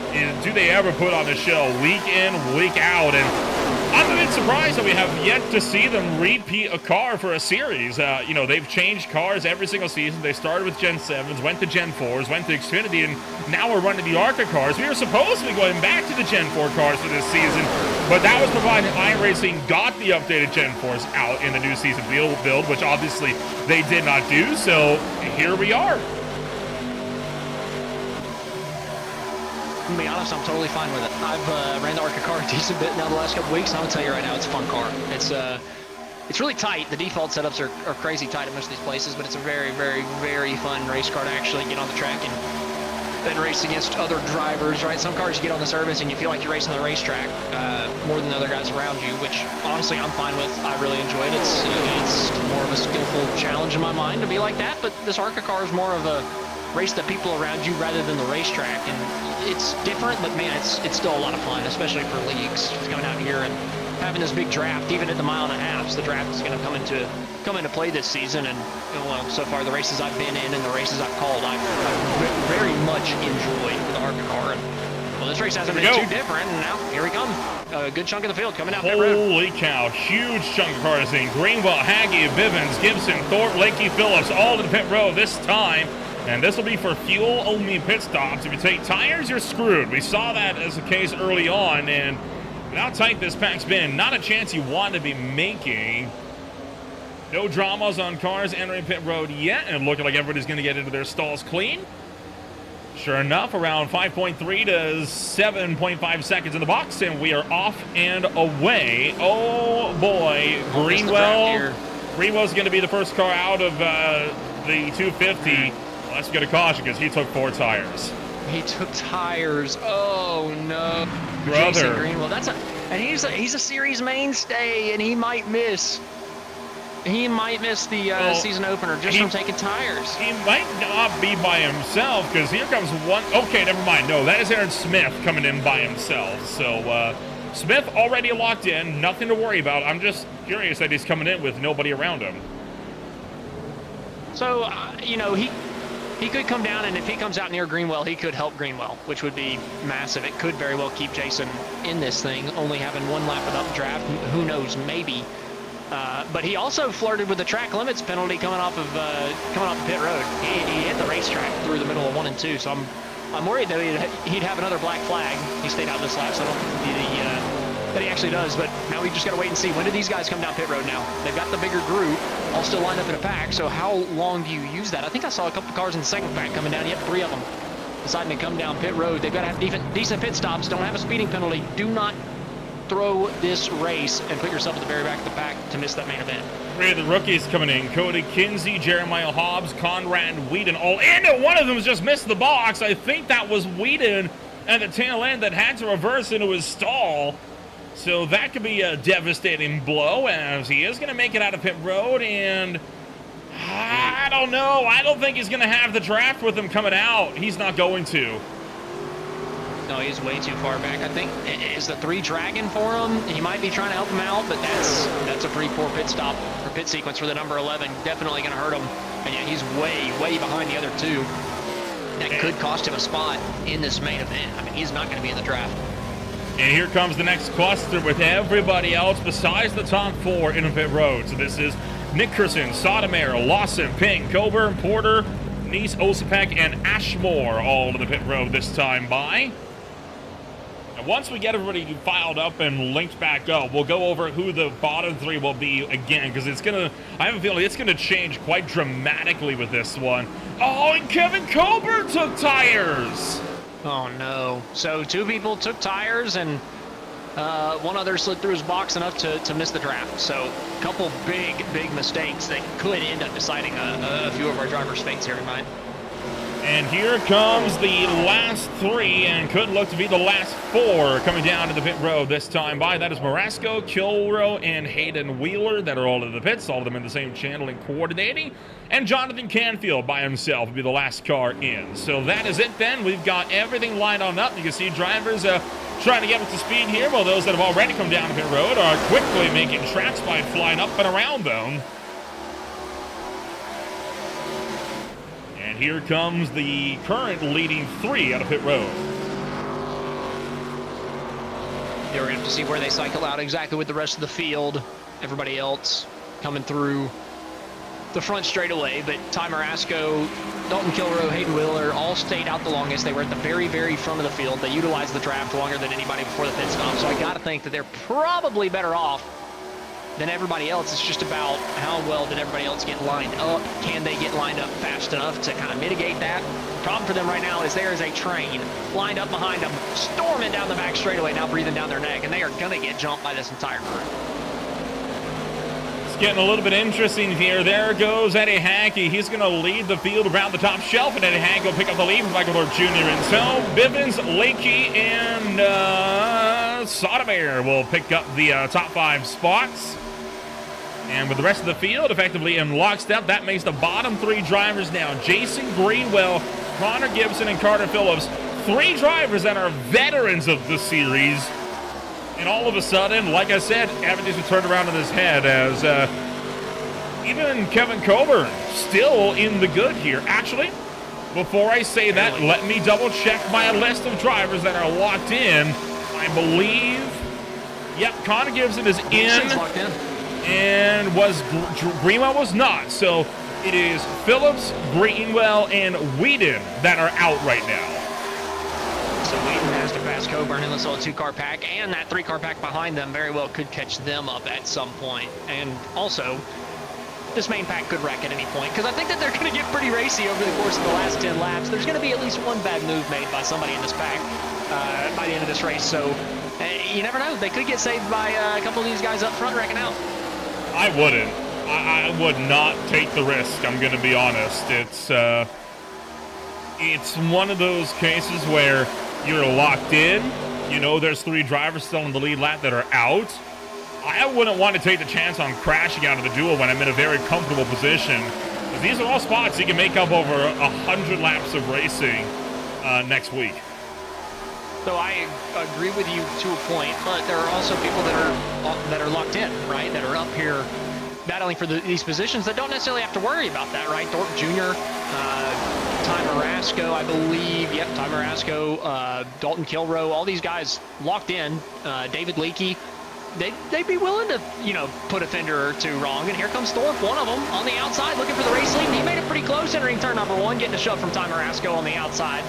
do they ever put on a show week in, week out. And I'm a bit surprised that we have yet to see them repeat a car for a series. You know, they've changed cars every single season. They started with Gen 7s, went to Gen 4s, went to Xfinity, and now we're running the ARCA cars. We were supposed to be going back to the Gen 4 cars for this season, but that was provided iRacing got the updated Gen 4s out in the new season build, which obviously they did not do, so here we are. To be honest, I'm totally fine with it. I've ran the ARCA car a decent bit now the last couple weeks, and I'm gonna tell you right now, it's a fun car. It's really tight. The default setups are crazy tight at most of these places, but it's a very, very, very fun race car to actually get on the track and race against other drivers, right? Some cars you get on the service and you feel like you're racing the racetrack more than the other guys around you, which honestly I'm fine with. I really enjoy it. It's more of a skillful challenge in my mind to be like that, but this ARCA car is more of a race the people around you rather than the racetrack, and it's different, but man, it's still a lot of fun, especially for leagues. Coming out here and having this big draft, even at the 1.5 miles, the draft is going to come into play this season. And well, so far the races I've been in and the races I've called, I've very much enjoyed the ARCA car. And well, this race hasn't been too different, and now here we come. A good chunk of the field coming out pit road. Holy cow, huge chunk of cars in Greenwell, Hagee, Bivens, Gibson, Thorpe, Lakey, Phillips, all to the pit road this time. And this will be for fuel-only pit stops. If you take tires, you're screwed. We saw that as the case early on, and how tight this pack's been, not a chance you want to be making. No dramas on cars entering pit road yet, and looking like everybody's going to get into their stalls clean. Sure enough, around 5.3 to 7.5 seconds in the box, and we are off and away. Oh, boy. Greenwell's going to be the first car out of the 250. Well, let's get a caution because he took 4 tires. He took tires. Oh no, brother. Jason Greenwell. And he's a series mainstay, and he might miss. He might miss the season opener just from taking tires. He might not be by himself because here comes one. Okay, never mind. No, that is Aaron Smith coming in by himself. So Smith already locked in. Nothing to worry about. I'm just curious that he's coming in with nobody around him. So, you know, he could come down, and if he comes out near Greenwell, he could help Greenwell, which would be massive. It could very well keep Jason in this thing, only having one lap of the draft. Who knows, maybe. But he also flirted with the track limits penalty coming off of pit road. He hit the racetrack through the middle of 1 and 2, so I'm worried that he'd have another black flag. He stayed out this lap, so I don't think that he actually does. But now we just got to wait and see. When do these guys come down pit road now? They've got the bigger group all still lined up in a pack, so how long do you use that? I think I saw a couple cars in the second pack coming down. Yep, 3 of them deciding to come down pit road. They've got to have decent pit stops. Don't have a speeding penalty. Do not throw this race and put yourself at the very back of the pack to miss that main event. 3 of the rookies coming in. Cody Kinsey, Jeremiah Hobbs, Conrad Whedon all in, and one of them just missed the box. I think that was Whedon at the tail end that had to reverse into his stall. So that could be a devastating blow, as he is going to make it out of pit road, and I don't know. I don't think he's going to have the draft with him coming out. He's not going to. No, he's way too far back. I think, is the 3 dragging for him? He might be trying to help him out, but that's a pretty poor pit stop or pit sequence for the number 11. Definitely going to hurt him. And yeah, he's way behind the other 2. That could cost him a spot in this main event. I mean, he's not going to be in the draft. And here comes the next cluster with everybody else besides the top 4 in pit road. So this is Nickerson, Sotomayor, Lawson, Pink, Coburn, Porter, Nice, Osipek, and Ashmore all to the pit road this time by. And once we get everybody filed up and linked back up, we'll go over who the bottom 3 will be again, because I have a feeling it's gonna change quite dramatically with this one. Oh, and Kevin Coburn took tires! Oh no. So 2 people took tires, and one other slid through his box enough to miss the draft. So a couple big mistakes that could end up deciding a few of our drivers' fates here tonight. And here comes the last 3, and could look to be the last 4 coming down to the pit road this time by. That is Marasco, Kilrow, and Hayden Wheeler that are all in the pits, all of them in the same channel and coordinating. And Jonathan Canfield by himself will be the last car in. So that is it then. We've got everything lined on up. You can see drivers trying to get up to speed here, while those that have already come down the pit road are quickly making tracks by flying up and around them. And here comes the current leading 3 out of pit road. Yeah, we're going to have to see where they cycle out exactly with the rest of the field. Everybody else coming through the front straightaway, but Ty Marasco, Dalton Kilrow, Hayden Wheeler all stayed out the longest. They were at the very front of the field. They utilized the draft longer than anybody before the pit stop, so I got to think that they're probably better off than everybody else. It's just about how well did everybody else get lined up. Can they get lined up fast enough to kind of mitigate that? Problem for them right now is there is a train lined up behind them, storming down the back straightaway, now breathing down their neck, and they are going to get jumped by this entire group. It's getting a little bit interesting here. There goes Eddie Hackey. He's going to lead the field around the top shelf, and Eddie Hackey will pick up the lead from Michael Thorpe Jr. And so Bivens, Lakey, and Sotomayor will pick up the top 5 spots. And with the rest of the field effectively in lockstep, that makes the bottom 3 drivers now Jason Greenwell, Connor Gibson, and Carter Phillips. 3 drivers that are veterans of the series. And all of a sudden, like I said, everything's been turned around in his head, as even Kevin Coburn still in the good here. Actually, before I say that, let me double check my list of drivers that are locked in. I believe, yep, Connor Gibson is in. He's locked in. And Greenwell was not. So it is Phillips, Greenwell, and Whedon that are out right now. So Whedon has to pass Coburn in this little 2-car pack, and that 3-car pack behind them very well could catch them up at some point. And also, this main pack could wreck at any point, because I think that they're going to get pretty racy over the course of the last 10 laps. There's going to be at least one bad move made by somebody in this pack by the end of this race. So you never know. They could get saved by a couple of these guys up front wrecking out. I wouldn't. I would not take the risk, I'm going to be honest. It's one of those cases where you're locked in. You know there's 3 drivers still in the lead lap that are out. I wouldn't want to take the chance on crashing out of the duel when I'm in a very comfortable position. These are all spots you can make up over 100 laps of racing next week. So I agree with you to a point, but there are also people that are locked in, right? That are up here battling for these positions that don't necessarily have to worry about that, right? Thorpe Jr., Ty Marasco, I believe. Yep, Ty Marasco, Dalton Kilroe, all these guys locked in. David Leakey. They'd be willing to, put a fender or two wrong. And here comes Thorpe, one of them, on the outside, looking for the race lead. He made it pretty close entering turn number 1, getting a shove from Ty Marasco on the outside.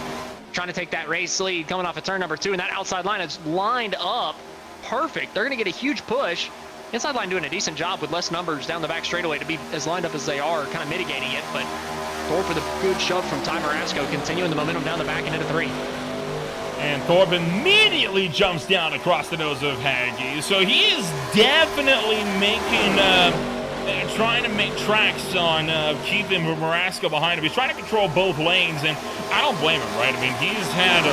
Trying to take that race lead coming off of turn number 2. And that outside line is lined up perfect. They're going to get a huge push. Inside line doing a decent job with less numbers down the back straightaway to be as lined up as they are, kind of mitigating it. But Thorpe with a good shove from Ty Marasco, continuing the momentum down the back into 3. And Thorpe immediately jumps down across the nose of Haggy. So he is definitely making, trying to make tracks on keeping Marasco behind him. He's trying to control both lanes, and I don't blame him, right? I mean, he's had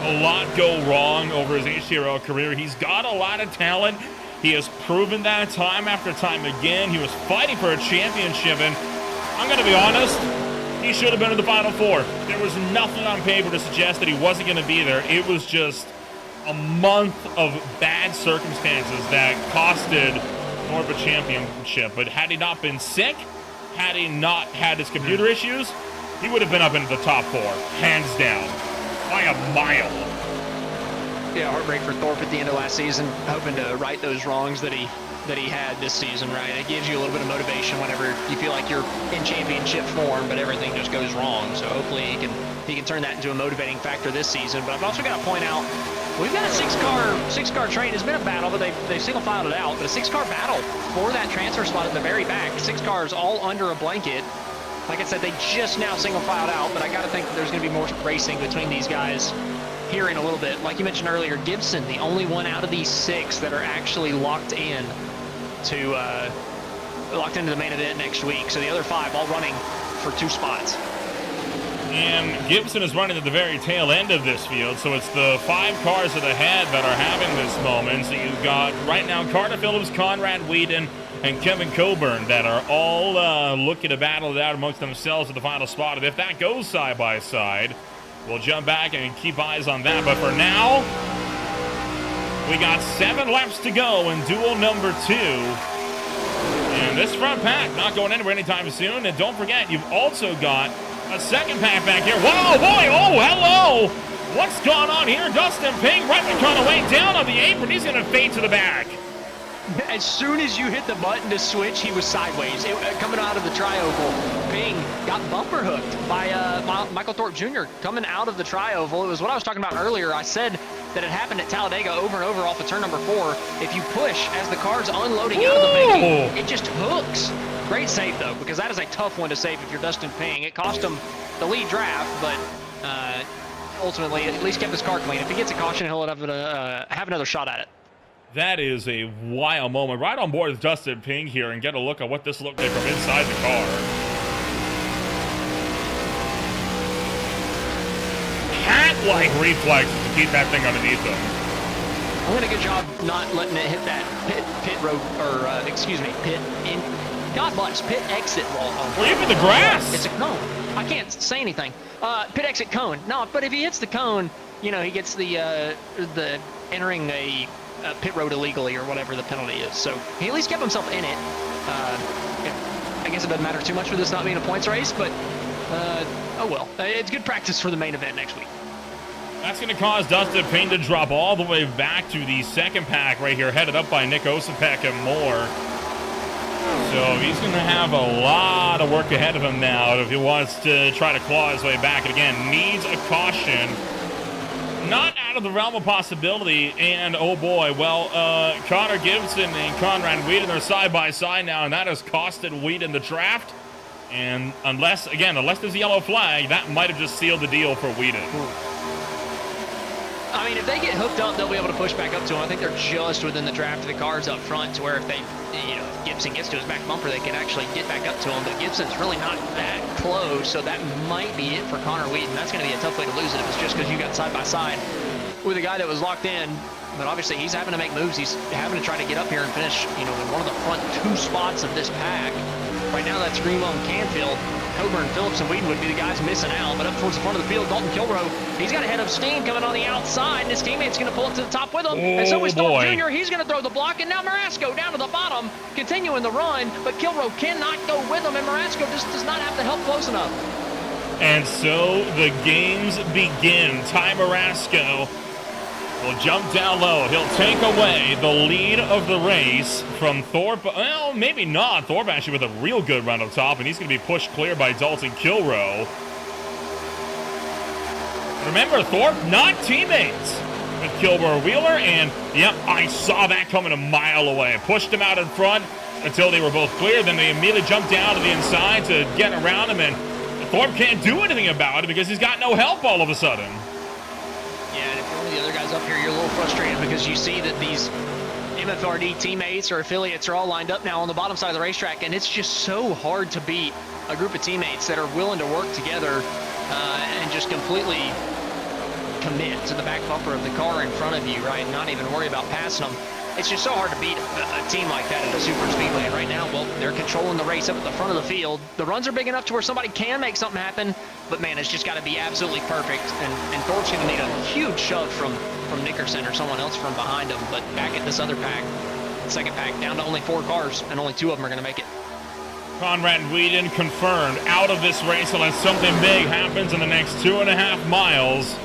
a lot go wrong over his HTRL career. He's got a lot of talent. He has proven that time after time again. He was fighting for a championship, and I'm going to be honest, he should have been in the Final Four. There was nothing on paper to suggest that he wasn't going to be there. It was just a month of bad circumstances that costed more of a championship. But had he not been sick, had he not had his computer issues, he would have been up into the top 4, hands down, by a mile. Yeah, heartbreak for Thorpe at the end of last season, hoping to right those wrongs that he had this season, right? It gives you a little bit of motivation whenever you feel like you're in championship form, but everything just goes wrong. So hopefully he can turn that into a motivating factor this season. But I've also got to point out, we've got a six-car train. It's been a battle, but they single-filed it out. But a 6-car battle for that transfer spot at the very back. 6 cars all under a blanket. Like I said, they just now single-filed out, but I got to think that there's going to be more racing between these guys here in a little bit. Like you mentioned earlier, Gibson, the only one out of these 6 that are actually locked in to locked into the main event next week. So the other 5 all running for 2 spots. And Gibson is running at the very tail end of this field, so it's the 5 cars to the head that are having this moment. So you've got right now Carter Phillips, Conrad Whedon, and Kevin Coburn that are all looking to battle it out amongst themselves at the final spot. And if that goes side by side, we'll jump back and keep eyes on that. But for now, we got 7 laps to go in duel number 2. And this front pack not going anywhere anytime soon. And don't forget, you've also got a second pack back here. Whoa, boy, oh, hello. What's going on here? Dustin Ping right the way down on the apron. He's going to fade to the back. As soon as you hit the button to switch, he was sideways. Coming out of the tri-oval, Ping got bumper hooked by Michael Thorpe Jr. coming out of the tri-oval. It was what I was talking about earlier. I said that it happened at Talladega over and over off of turn number 4. If you push as the car's unloading out of the banking, it just hooks. Great save, though, because that is a tough one to save if you're Dustin Ping. It cost him the lead draft, but ultimately at least kept his car clean. If he gets a caution, he'll have another shot at it. That is a wild moment. Right on board with Dustin Ping here and get a look at what this looked like from inside the car. Cat-like reflexes to keep that thing underneath him. I'm doing a good job not letting it hit that pit road, or pit in. God bless, pit exit wall. Or even the grass. It's a cone. I can't say anything. Pit exit cone. No, but if he hits the cone, he gets the entering a pit road illegally or whatever the penalty is. So he at least kept himself in it. I guess it doesn't matter too much for this not being a points race, but oh well. It's good practice for the main event next week. That's going to cause Dustin Ping to drop all the way back to the second pack right here, headed up by Nick Osipek and more. So he's going to have a lot of work ahead of him now if he wants to try to claw his way back. And again, needs a caution. Not out of the realm of possibility. And oh boy, well, Connor Gibson and Conrad Whedon are side by side now, and that has costed Whedon the draft. And unless there's a yellow flag, that might have just sealed the deal for Whedon. I mean, if they get hooked up, they'll be able to push back up to him. I think they're just within the draft of the cars up front to where if they, if Gibson gets to his back bumper, they can actually get back up to him. But Gibson's really not that close, so that might be it for Connor Whedon. That's going to be a tough way to lose it if it's just because you got side by side with a guy that was locked in. But obviously, he's having to make moves. He's having to try to get up here and finish, in one of the front 2 spots of this pack, Right now, that's Greenwell and Canfield. Coburn, Phillips, and Whedon would be the guys missing out. But up towards the front of the field, Dalton Kilrow, he's got a head of steam coming on the outside, and his teammate's going to pull up to the top with him. And so is Thorpe Jr. He's going to throw the block, and now Marasco down to the bottom, continuing the run. But Kilrow cannot go with him, and Marasco just does not have the help close enough. And so the games begin. Ty Marasco will jump down low. He'll take away the lead of the race from Thorpe. Well, maybe not. Thorpe actually with a real good run up top, and he's going to be pushed clear by Dalton Kilrow. Remember, Thorpe not teammates with Kilrow Wheeler, and yep, I saw that coming a mile away. Pushed him out in front until they were both clear. Then they immediately jumped down to the inside to get around him, and Thorpe can't do anything about it because he's got no help all of a sudden. Yeah, and if you're one of the other guys up here, you're a little frustrated because you see that these MFRD teammates or affiliates are all lined up now on the bottom side of the racetrack, and it's just so hard to beat a group of teammates that are willing to work together and just completely commit to the back bumper of the car in front of you, right, and not even worry about passing them. It's just so hard to beat a team like that at a super speedway. And right now, well, they're controlling the race up at the front of the field. The runs are big enough to where somebody can make something happen, but man, it's just got to be absolutely perfect. And Thorpe's going to need a huge shove from Nickerson or someone else from behind him. But back at this other pack, second pack, down to only 4 cars, and only 2 of them are going to make it. Conrad and Whedon confirmed out of this race unless something big happens in the next 2.5 miles.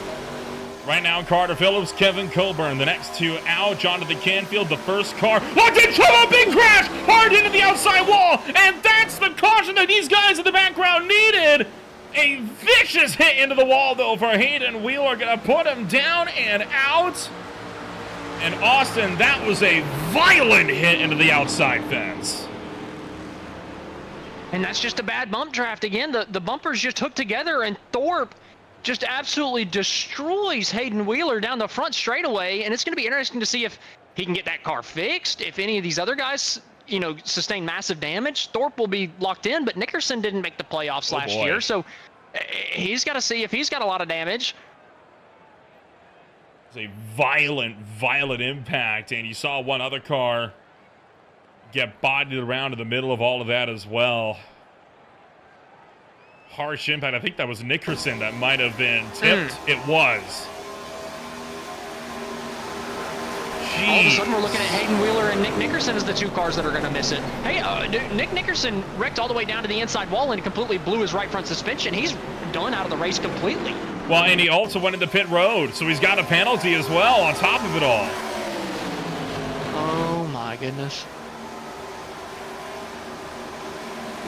Right now, Carter Phillips, Kevin Coburn, the next 2 out. Jonathan Canfield, the first car. What did come up and crash hard into the outside wall? And that's the caution that these guys in the background needed. A vicious hit into the wall, though, for Hayden Wheeler. Going to put him down and out. And Austin, that was a violent hit into the outside fence. And that's just a bad bump draft again. The bumpers just hooked together, and Thorpe just absolutely destroys Hayden Wheeler down the front straightaway, and it's going to be interesting to see if he can get that car fixed. If any of these other guys, you know, sustain massive damage, Thorpe will be locked in, but Nickerson didn't make the playoffs last year, so he's got to see if he's got a lot of damage. It's a violent impact, and you saw one other car get bodied around in the middle of all of that as well. Harsh impact. I think that was Nickerson that might have been tipped. It was. Jeez. All of a sudden, we're looking at Hayden Wheeler and Nick Nickerson as the 2 cars that are going to miss it. Hey, Nick Nickerson wrecked all the way down to the inside wall and completely blew his right front suspension. He's done out of the race completely. Well, and he also went into pit road, so he's got a penalty as well on top of it all. Oh, my goodness.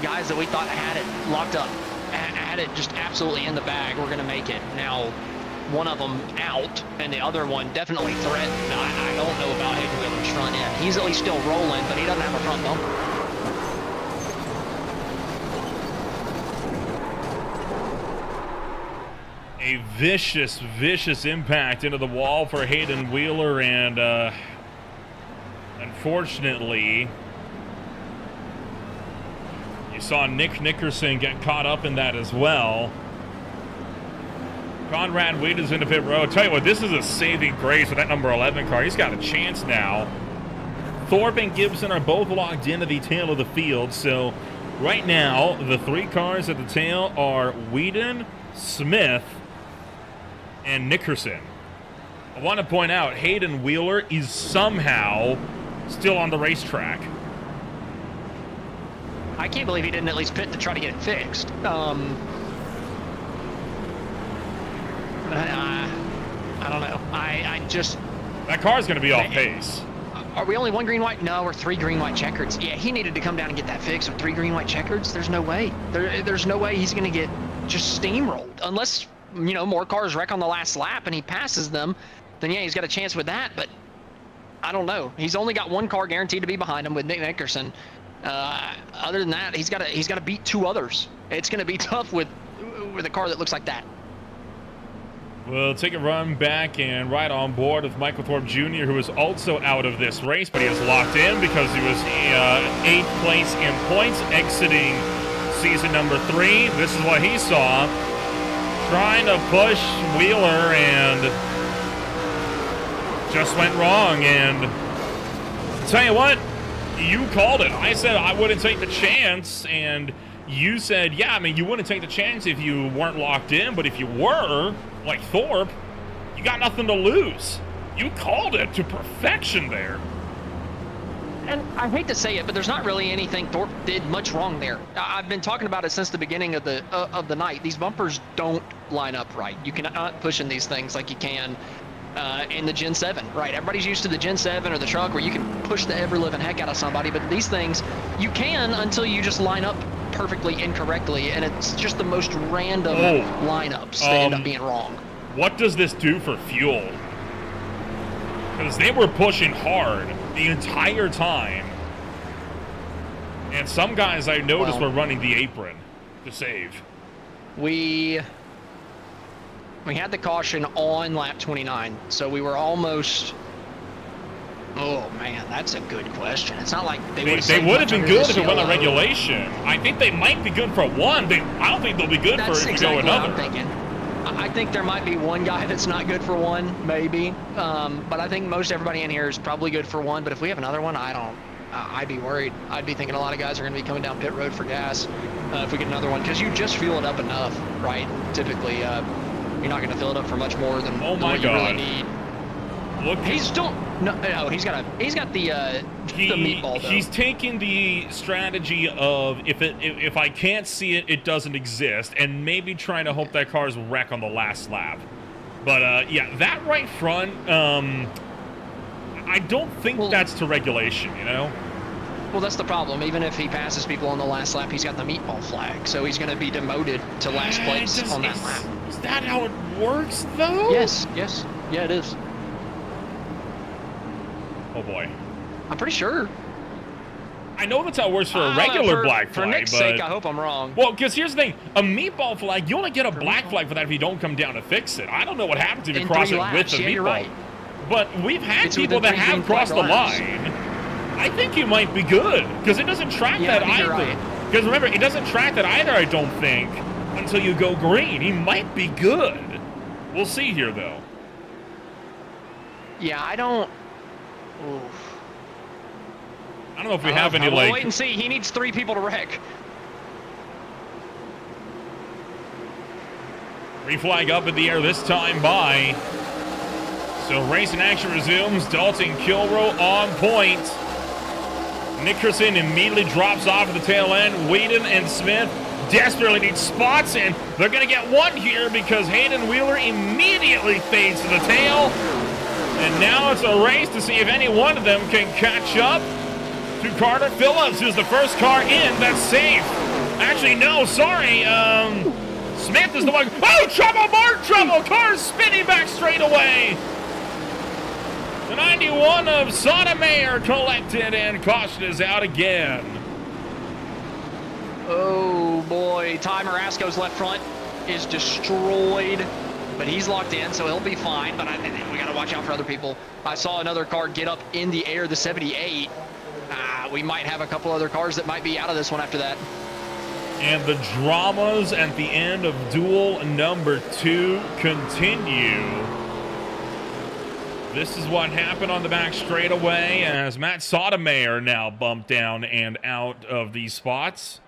Guys that we thought had it locked up, had it just absolutely in the bag, we're going to make it. Now, one of them out, and the other one definitely threatened. I don't know about Hayden Wheeler's front end. He's at least still rolling, but he doesn't have a front bumper. A vicious impact into the wall for Hayden Wheeler, and unfortunately, you saw Nick Nickerson get caught up in that as well. Conrad Whedon's into pit road. Tell you what, this is a saving grace with that number 11 car. He's got a chance now. Thorpe and Gibson are both locked into the tail of the field, so right now, the 3 cars at the tail are Whedon, Smith, and Nickerson. I want to point out, Hayden Wheeler is somehow still on the racetrack. I can't believe he didn't at least pit to try to get it fixed. I don't know. I just... That car's going to be off pace. Are we only 1 green, white? No, we're 3 green, white checkers. Yeah, he needed to come down and get that fixed with 3 green, white checkers. There's no way. There's no way he's going to get just steamrolled. Unless, you know, more cars wreck on the last lap and he passes them, then yeah, he's got a chance with that. But I don't know. He's only got 1 car guaranteed to be behind him with Nick Nickerson. Other than that, he's got to beat 2 others. It's going to be tough with a car that looks like that. We'll take a run back and right on board with Michael Thorpe Jr., who is also out of this race, but he is locked in because he was 8th place in points, exiting season number 3. This is what he saw. Trying to push Wheeler and just went wrong. And I'll tell you what, You called it. I said I wouldn't take the chance, and you said, yeah, I mean, you wouldn't take the chance if you weren't locked in, but if you were, like Thorpe, you got nothing to lose. You called it to perfection there. And I hate to say it, but there's not really anything Thorpe did much wrong there. I've been talking about it since the beginning of the night. These bumpers don't line up right. You cannot push in these things like you can in the Gen 7, right? Everybody's used to the Gen 7 or the truck where you can push the ever-living heck out of somebody, but these things, you can until you just line up perfectly incorrectly, and it's just the most random lineups that end up being wrong. What does this do for fuel? Because they were pushing hard the entire time. And some guys I noticed were running the apron to save. We had the caution on lap 29, so we were almost... Oh, man, that's a good question. It's not like they would have been good if it went on regulation. I think they might be good for one. I don't think they'll be good for if you go another. What I'm thinking. I think there might be one guy that's not good for one, maybe. But I think most everybody in here is probably good for one. But if we have another one, I'd be worried. I'd be thinking a lot of guys are going to be coming down pit road for gas if we get another one. Because you just fuel it up enough, right? Typically, you're not going to fill it up for much more than what you really need. Look, he's got the meatball though. He's taking the strategy of if I can't see it, it doesn't exist, and maybe trying to hope that car's wreck on the last lap. But yeah, that right front, I don't think that's to regulation, you know? Well, that's the problem. Even if he passes people on the last lap, he's got the meatball flag, so he's going to be demoted to last place on that lap. Is that how it works, though? Yes. Yeah, it is. Oh, boy. I'm pretty sure. I know that's how it works for a regular black flag, for Nick's sake, I hope I'm wrong. Well, because here's the thing. A meatball flag, you only get a black flag for that if you don't come down to fix it. I don't know what happens if you cross it with the meatball. Right. But we've had people that have crossed the line. I think you might be good, because it doesn't track that either. Because remember, it doesn't track that either, I don't think, until you go green. He might be good. We'll see here, though. Yeah, I don't... Oof. I don't know if we have any, we'll wait and see. He needs 3 people to wreck. Green flag up in the air this time by. So racing action resumes. Dalton Kilrow on point. Nickerson immediately drops off at the tail end. Whedon and Smith desperately need spots, and they're going to get one here because Hayden Wheeler immediately fades to the tail. And now it's a race to see if any one of them can catch up to Carter Phillips, who's the first car in that's safe. Actually, no, sorry. Smith is the one. Oh, trouble, more trouble. Car's spinning back straight away. The 91 of Sotomayor collected, and caution is out again. Oh, boy. Ty Marasco's left front is destroyed. But he's locked in, so he'll be fine. But we got to watch out for other people. I saw another car get up in the air, the 78. We might have a couple other cars that might be out of this one after that. And the dramas at the end of duel number 2 continue. This is what happened on the back straightaway as Matt Sotomayor now bumped down and out of these spots.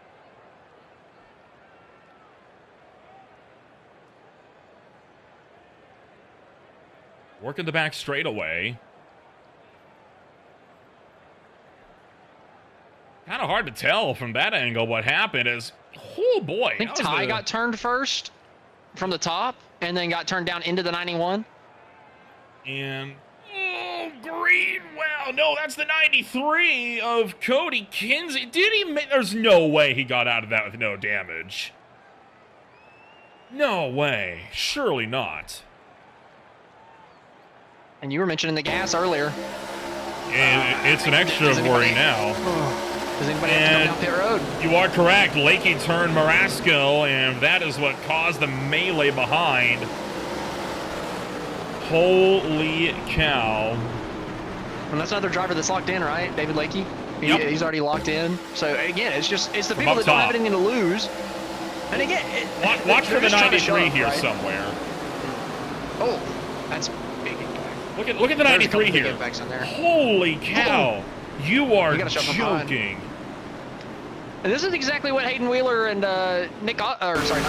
Working the back straightaway. Kind of hard to tell from that angle what happened is, oh boy. I think Ty got turned first from the top and then got turned down into the 91. And, oh, green. Wow, no, that's the 93 of Cody Kinsey. Did he make, there's no way he got out of that with no damage. No way. Surely not. And you were mentioning the gas earlier. And it's an extra worry now. Does anybody have to come down pit road? You are correct. Lakey turned Marasco, and that is what caused the melee behind. Holy cow. And that's another driver that's locked in, right? David Lakey? Yep. He's already locked in. So, again, it's the people that don't have anything to lose. And again... Watch for the 93 here somewhere. Oh, that's big impact. Look at the 93 here. In there. Holy cow. You are You gotta shove from behind. joking. And this is exactly what Hayden Wheeler and Nick Nickerson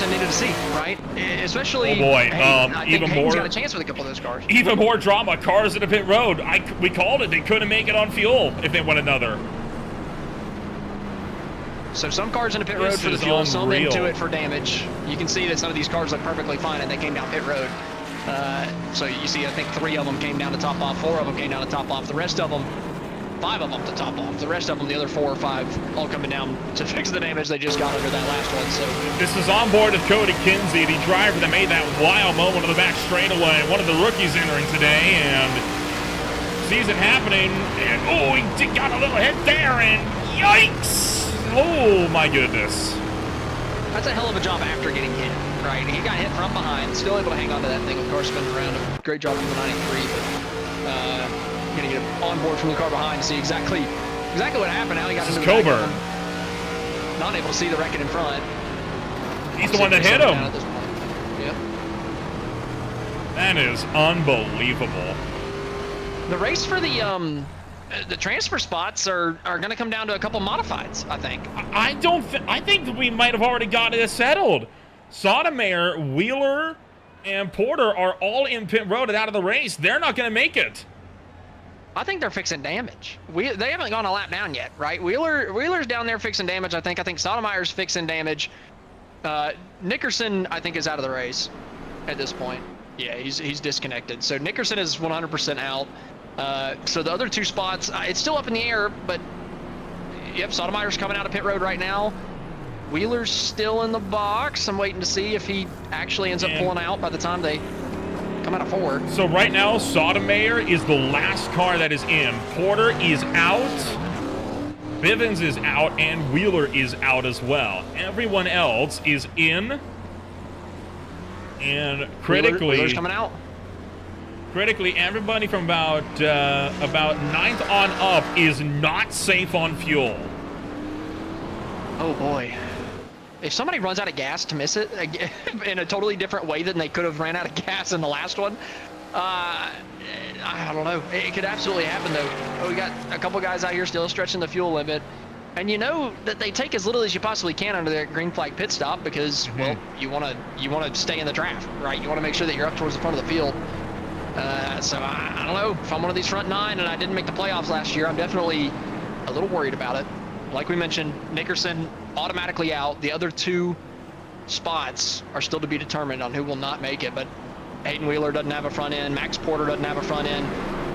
needed to see, right? Especially. Oh boy, I think even Hayden's more. got a chance with a couple of those cars. Even more drama. Cars in the pit road. We called it. They couldn't make it on fuel if they went another. So some cars in the pit road This for the is fuel, some unreal. into it for damage. You can see that some of these cars look perfectly fine and they came down pit road. So you see, I think 3 of them came down to top off, 4 of them came down to top off. The rest of them, 5 of them to top off. The rest of them, the other 4 or 5, all coming down to fix the damage they just got under that last one. So This is on board with Cody Kinsey, the driver that made that wild moment on the back straightaway. One of the rookies entering today, and sees it happening. And oh, he got a little hit there, and yikes! Oh my goodness. that's a hell of a job after getting hit, right? He got hit from behind, still able to hang on to that thing with the car spinning around him. Great job from the 93, but gonna get on board from the car behind to see exactly what happened. How he got into the back of Coburn. him. Not able to see the wreck in front. He's the one that hit him. At this point. Yep. That is unbelievable. The race for the transfer spots are going to come down to a couple modifieds, I think. I think that we might have already got it settled. Sotomayor, Wheeler, and Porter are all in pit road and out of the race. They're not going to make it. I think they're fixing damage. They haven't gone a lap down yet, right? Wheeler's down there fixing damage, I think. I think Sotomayor's fixing damage. Nickerson, I think, is out of the race at this point. Yeah, he's disconnected. So Nickerson is 100% out. So the other 2 spots, it's still up in the air, but yep, Sotomayor's coming out of pit road right now. Wheeler's still in the box. I'm waiting to see if he actually ends up pulling out by the time they come out of 4. So right now, Sotomayor is the last car that is in. Porter is out. Bivens is out, and Wheeler is out as well. Everyone else is in. And critically, Wheeler's coming out. Critically, everybody from about 9th on up is not safe on fuel. Oh boy. If somebody runs out of gas to miss it in a totally different way than they could have ran out of gas in the last one, I don't know. It could absolutely happen though. We got a couple guys out here still stretching the fuel limit. And you know that they take as little as you possibly can under their green flag pit stop because, well, you want to stay in the draft, right? You want to make sure that you're up towards the front of the field. So I don't know. If I'm one of these front 9 and I didn't make the playoffs last year, I'm definitely a little worried about it. Like we mentioned, Nickerson automatically out. The other 2 spots are still to be determined on who will not make it. But Hayden Wheeler doesn't have a front end. Max Porter doesn't have a front end.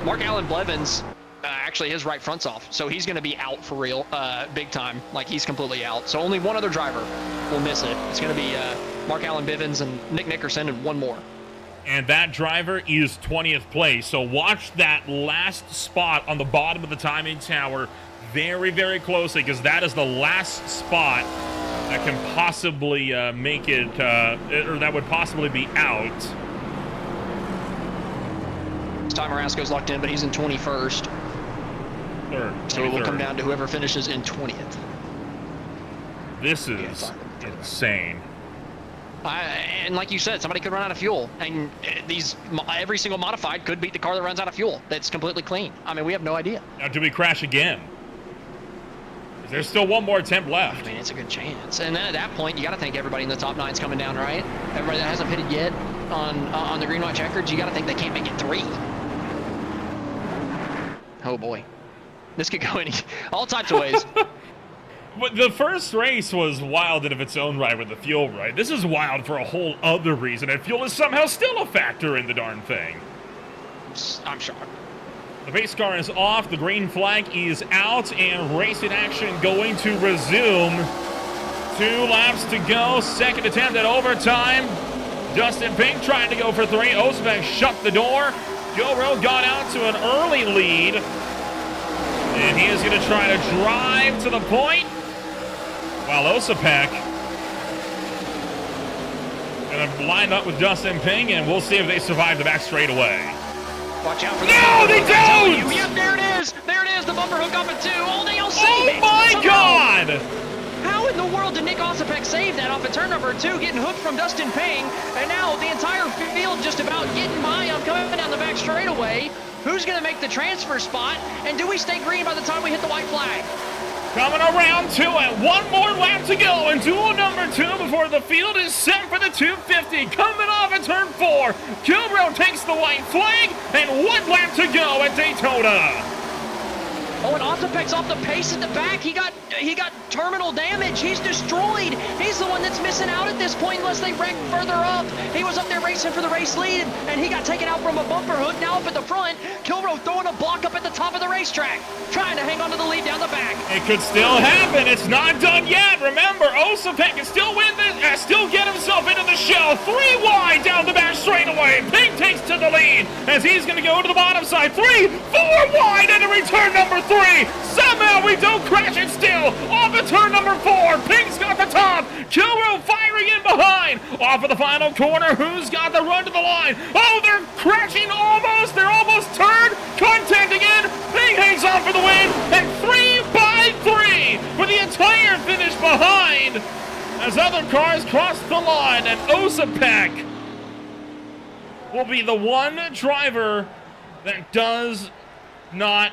Mark Allen Blevins, actually his right front's off. So he's going to be out for real, big time. Like he's completely out. So only one other driver will miss it. It's going to be Mark Allen Bivens and Nick Nickerson and one more. And that driver is 20th place. So watch that last spot on the bottom of the timing tower very, very closely because that is the last spot that can possibly make it, or that would possibly be out. Ty Marasco's locked in, but he's in 21st. So it will come down to whoever finishes in 20th. This is insane. And like you said, somebody could run out of fuel, and every single modified could beat the car that runs out of fuel. That's completely clean. I mean, we have no idea. Now, do we crash again? There's still one more attempt left. I mean, it's a good chance. And then at that point, you got to think everybody in the top 9's coming down, right? Everybody that hasn't pitted yet on the green white checkers, you got to think they can't make it 3. Oh boy, this could go all types of ways. But the first race was wild in its own right with the fuel, right? This is wild for a whole other reason, and fuel is somehow still a factor in the darn thing. I'm shocked. The base car is off, the green flag is out, and racing action going to resume. 2 laps to go, second attempt at overtime. Justin Pink trying to go for 3. Osbeck shut the door. Joe Rowe got out to an early lead. And he is going to try to drive to the point. While Osipek going to line up with Dustin Ping, and we'll see if they survive the back straightaway. Watch out for the No, they don't! Yep, there it is. There it is. The bumper hook up at 2. Oh, they all saved it. Oh, my God! How in the world did Nick Osipek save that off of turn number 2, getting hooked from Dustin Ping, and now the entire field just about getting by him coming down the back straightaway. Who's going to make the transfer spot? And do we stay green by the time we hit the white flag? Coming around to it. One more lap to go in duel number 2 before the field is set for the 250. Coming off at turn 4. Kilbro takes the white flag, and 1 lap to go at Daytona. Oh, and Ozapek's off the pace at the back. He got terminal damage. He's destroyed. He's the one that's missing out at this point unless they wreck further up. He was up there racing for the race lead, and he got taken out from a bumper hook. Now up at the front, Kilbro throwing a block up at the top of the racetrack, trying to hang on to the lead down the back. It could still happen. It's not done yet. Remember, Ozapek can still win this, still get himself into the show. 3 wide down the back straightaway. Pink takes to the lead as he's going to go to the bottom side. 3, 4 wide into return number 3. Somehow we don't crash it still. Off of turn number 4. Pink's got the top. Kilrow firing in behind. Off of the final corner. Who's got the run to the line? Oh, they're crashing almost. They're almost turned. Contact again. Pink hangs on for the win. And 3 by 3 for the entire finish behind as other cars cross the line. And Ozapek will be the one driver that does not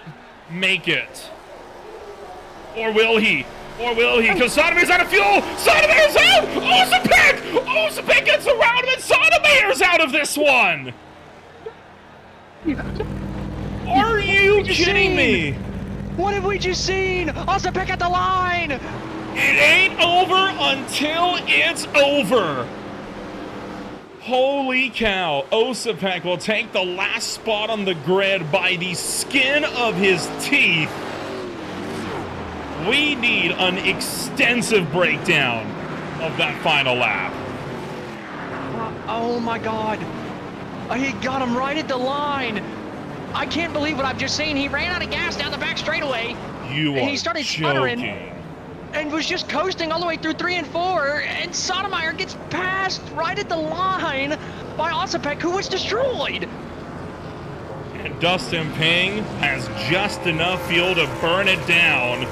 make it. Or will he? Or will he? Because Sotomayor's out of fuel! Sotomayor's out! Ozapek! Ozapek gets around him and Sotomayor's out of this one! Are you kidding me? What have we just seen? Ozapek at the line! It ain't over until it's over. Holy cow, Ozapek will take the last spot on the grid by the skin of his teeth. We need an extensive breakdown of that final lap. Oh my God. He got him right at the line. I can't believe what I've just seen. He ran out of gas down the back straightaway. You and are he started joking. sputtering and was just coasting all the way through 3 and 4. And Sotomayor gets passed right at the line by Ozapek, who was destroyed. And Dustin Ping has just enough fuel to burn it down.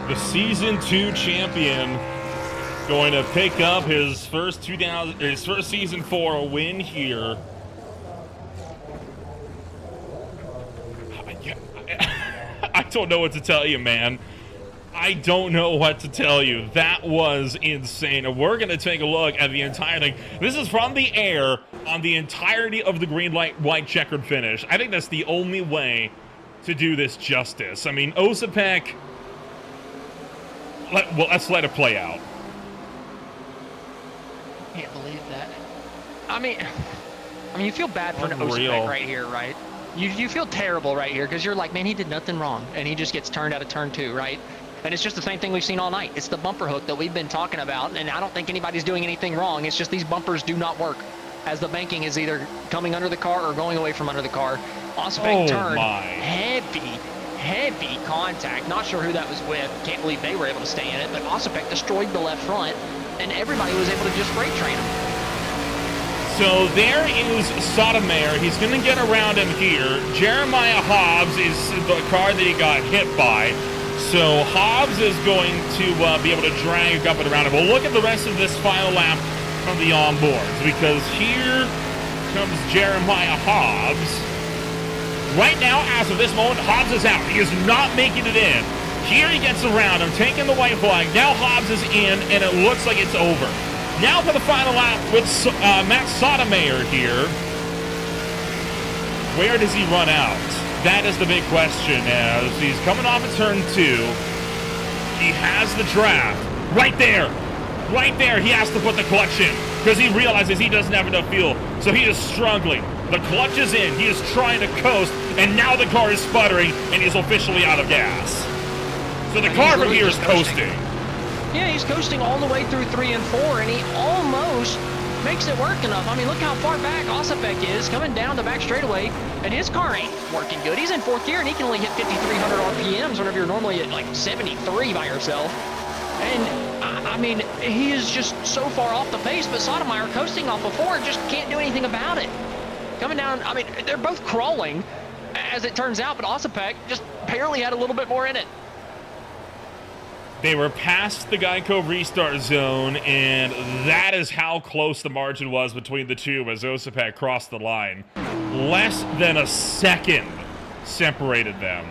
The Season 2 champion going to pick up his first Season 4 win here. I don't know what to tell you, man. I don't know what to tell you. That was insane. And we're going to take a look at the entire thing. This is from the air on the entirety of the green light, white checkered finish. I think that's the only way to do this justice. I mean, Ozapek, let's let it play out. I can't believe that. I mean, you feel bad for Ozapek right here, right? You feel terrible right here because you're like, man, he did nothing wrong, and he just gets turned out of turn 2, right? And it's just the same thing we've seen all night. It's the bumper hook that we've been talking about, and I don't think anybody's doing anything wrong. It's just these bumpers do not work as the banking is either coming under the car or going away from under the car. Ozapek turned, heavy contact. Not sure who that was with. Can't believe they were able to stay in it, but Ozapek destroyed the left front, and everybody was able to just freight train him. So there is Sotomayor. He's going to get around him here. Jeremiah Hobbs is the car that he got hit by. So Hobbs is going to be able to drag up and around him. We'll look at the rest of this final lap from the onboards because here comes Jeremiah Hobbs. Right now, as of this moment, Hobbs is out. He is not making it in. Here he gets around him, taking the white flag. Now Hobbs is in, and it looks like it's over. Now for the final lap with Matt Sotomayor here. Where does he run out? That is the big question as he's coming off of turn 2. He has the draft. Right there. Right there. He has to put the clutch in because he realizes he doesn't have enough fuel. So he is struggling. The clutch is in. He is trying to coast, and now the car is sputtering, and he's officially out of gas. So the car from here is coasting. Yeah, he's coasting all the way through 3 and 4, and he almost makes it work enough. I mean, look how far back Ozapek is coming down the back straightaway, and his car ain't working good. He's in 4th gear, and he can only hit 5,300 RPMs whenever you're normally at like 73 by yourself. And I mean, he is just so far off the pace, but Sotomayor coasting off before just can't do anything about it. Coming down, I mean, they're both crawling, as it turns out, but Ozapek just barely had a little bit more in it. They were past the Geico restart zone, and that is how close the margin was between the two as Ozapek crossed the line. Less than a second separated them.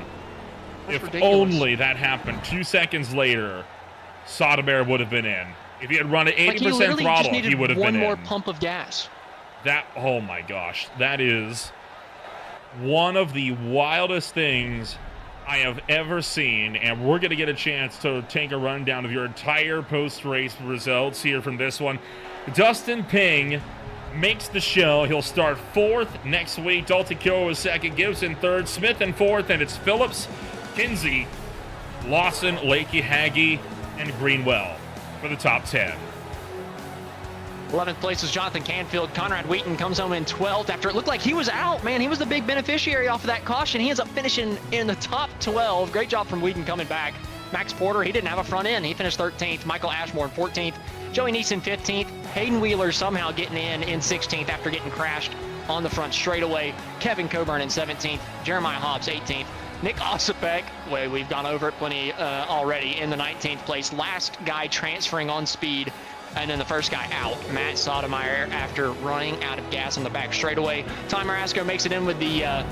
That's if ridiculous. only that happened 2 seconds later, Sotomayor would have been in. If he had run at 80% throttle, he would have been in. one more pump of gas. Oh my gosh, that is one of the wildest things I have ever seen, and we're going to get a chance to take a rundown of your entire post-race results here from this one. Dustin Ping makes the show. He'll start 4th next week. Dalton Kyo is 2nd, Gibson 3rd, Smith in 4th, and it's Phillips, Kinsey, Lawson, Lakey, Hagee, and Greenwell for the top 10. 11th place is Jonathan Canfield. Conrad Wheaton comes home in 12th after it looked like he was out. Man, he was the big beneficiary off of that caution. He ends up finishing in the top 12. Great job from Wheaton coming back. Max Porter, he didn't have a front end. He finished 13th. Michael Ashmore in 14th. Joey Neeson 15th. Hayden Wheeler somehow getting in 16th after getting crashed on the front straightaway. Kevin Coburn in 17th. Jeremiah Hobbs 18th. Nick Osipek, we've gone over it plenty already, in the 19th place. Last guy transferring on speed. And then the first guy out, Matt Sotomayor, after running out of gas on the back straightaway. Ty Marasco makes it in with the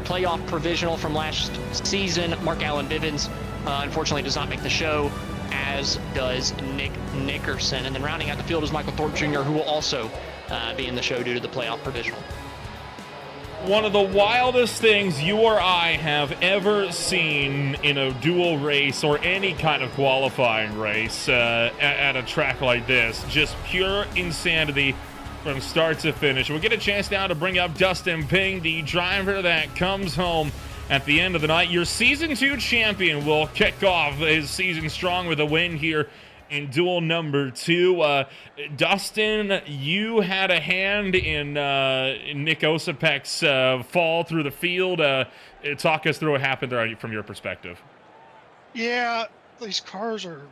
playoff provisional from last season. Mark Allen Bivens, unfortunately, does not make the show, as does Nick Nickerson. And then rounding out the field is Michael Thorpe Jr., who will also be in the show due to the playoff provisional. One of the wildest things you or I have ever seen in a dual race or any kind of qualifying race at a track like this. Just pure insanity from start to finish. We'll get a chance now to bring up Dustin Ping, the driver that comes home at the end of the night. Your Season 2 champion will kick off his season strong with a win here in duel number 2. Dustin, you had a hand in Nick Osipek's fall through the field. Talk us through what happened there from your perspective. Yeah, these cars are,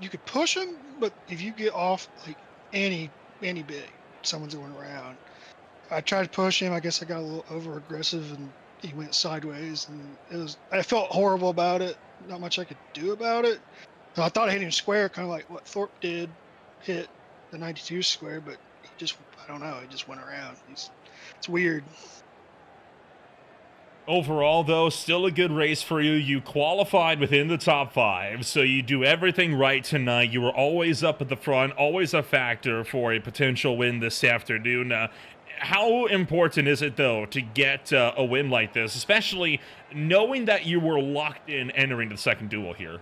you could push them, but if you get off like any bit, someone's going around. I tried to push him. I guess I got a little over aggressive and he went sideways, and I felt horrible about it. Not much I could do about it. So I thought I hit him square, kind of like what Thorpe did, hit the 92 square, but he just, I don't know, he just went around. It's weird. Overall, though, still a good race for you. You qualified within the top 5, so you do everything right tonight. You were always up at the front, always a factor for a potential win this afternoon. How important is it, though, to get a win like this, especially knowing that you were locked in entering the second duel here?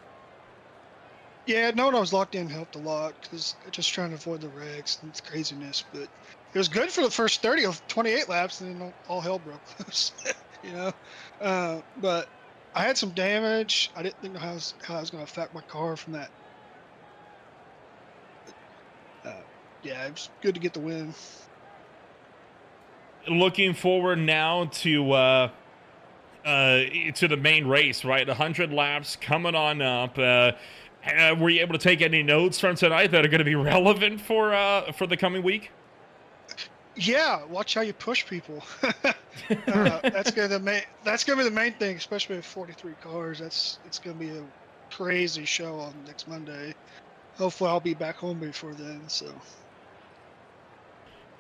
Yeah, knowing I was locked in helped a lot, because just trying to avoid the wrecks and craziness. But it was good for the first 30 of 28 laps, and then all hell broke loose. You know, but I had some damage. I didn't think how it was going to affect my car from that. Yeah, it was good to get the win. Looking forward now to the main race, right? 100 laps coming on up. Were you able to take any notes from tonight that are going to be relevant for the coming week? Yeah, watch how you push people. That's gonna be the main thing, especially with 43 cars. It's gonna be a crazy show on next Monday. Hopefully, I'll be back home before then. So.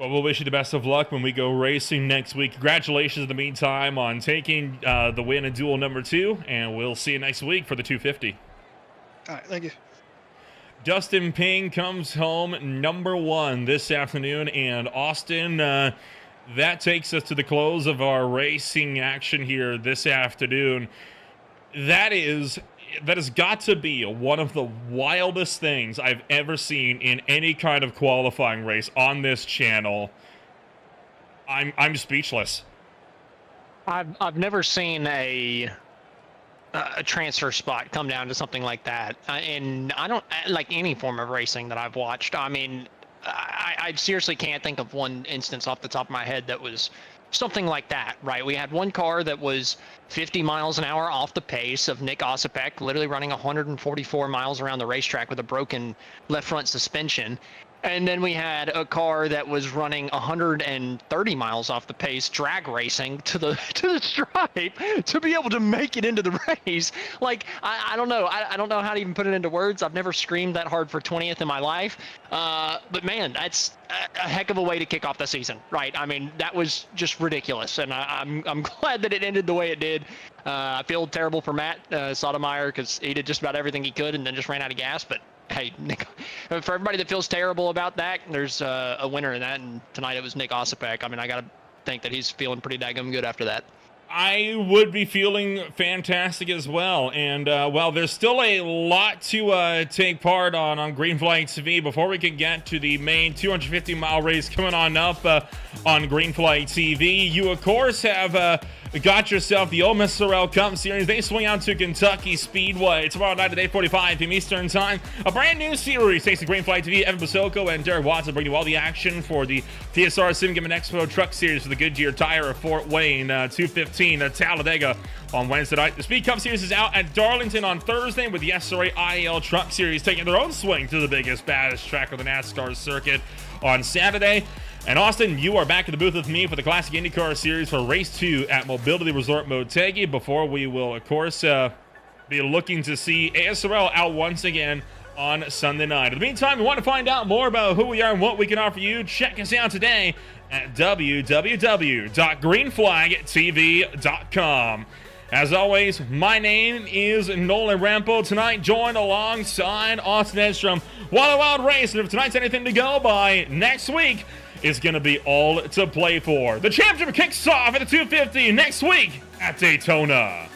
Well, we'll wish you the best of luck when we go racing next week. Congratulations in the meantime on taking the win in duel number 2, and we'll see you next week for the 250. All right, thank you. Dustin Ping comes home number 1 this afternoon, and Austin, that takes us to the close of our racing action here this afternoon. That has got to be one of the wildest things I've ever seen in any kind of qualifying race on this channel. I'm speechless. I've never seen a transfer spot come down to something like that, and I don't like any form of racing that I've watched. I mean, I seriously can't think of one instance off the top of my head that was something like that, right? We had one car that was 50 miles an hour off the pace of Nick Osipek, literally running 144 miles around the racetrack with a broken left front suspension. And then we had a car that was running 130 miles off the pace, drag racing to the stripe to be able to make it into the race. Like, I don't know. I don't know how to even put it into words. I've never screamed that hard for 20th in my life. But man, that's a heck of a way to kick off the season, right? I mean, that was just ridiculous. And I'm glad that it ended the way it did. I feel terrible for Matt Sotomayor because he did just about everything he could and then just ran out of gas. But hey, Nick, for everybody that feels terrible about that, there's a winner in that, and tonight it was Nick Osipek. I mean, I got to think that he's feeling pretty daggum good after that. I would be feeling fantastic as well. And, well, there's still a lot to take part on Green Flag TV before we can get to the main 250-mile race coming on up on Green Flag TV. You, of course, have got yourself the Ole Miss HTRL Cup Series. They swing out to Kentucky Speedway tomorrow night at 8:45 p.m. Eastern Time. A brand new series thanks to Green Flag TV. Evan Basoko and Derek Watson bring you all the action for the TSR Sim Game Expo Truck Series for the Goodyear Tire of Fort Wayne 215 at Talladega on Wednesday night. The Speed Cup Series is out at Darlington on Thursday with the SRA IL Truck Series taking their own swing to the biggest, baddest track of the NASCAR circuit on Saturday. And Austin, you are back in the booth with me for the Classic IndyCar Series for Race 2 at Mobility Resort Motegi before we will, of course, be looking to see ASRL out once again on Sunday night. In the meantime, if you want to find out more about who we are and what we can offer you, check us out today at www.greenflagtv.com. As always, my name is Nolan Rampo. Tonight, joined alongside Austin Edstrom. What a wild race, and if tonight's anything to go by, next week is going to be all to play for. The championship kicks off at the 250 next week at Daytona.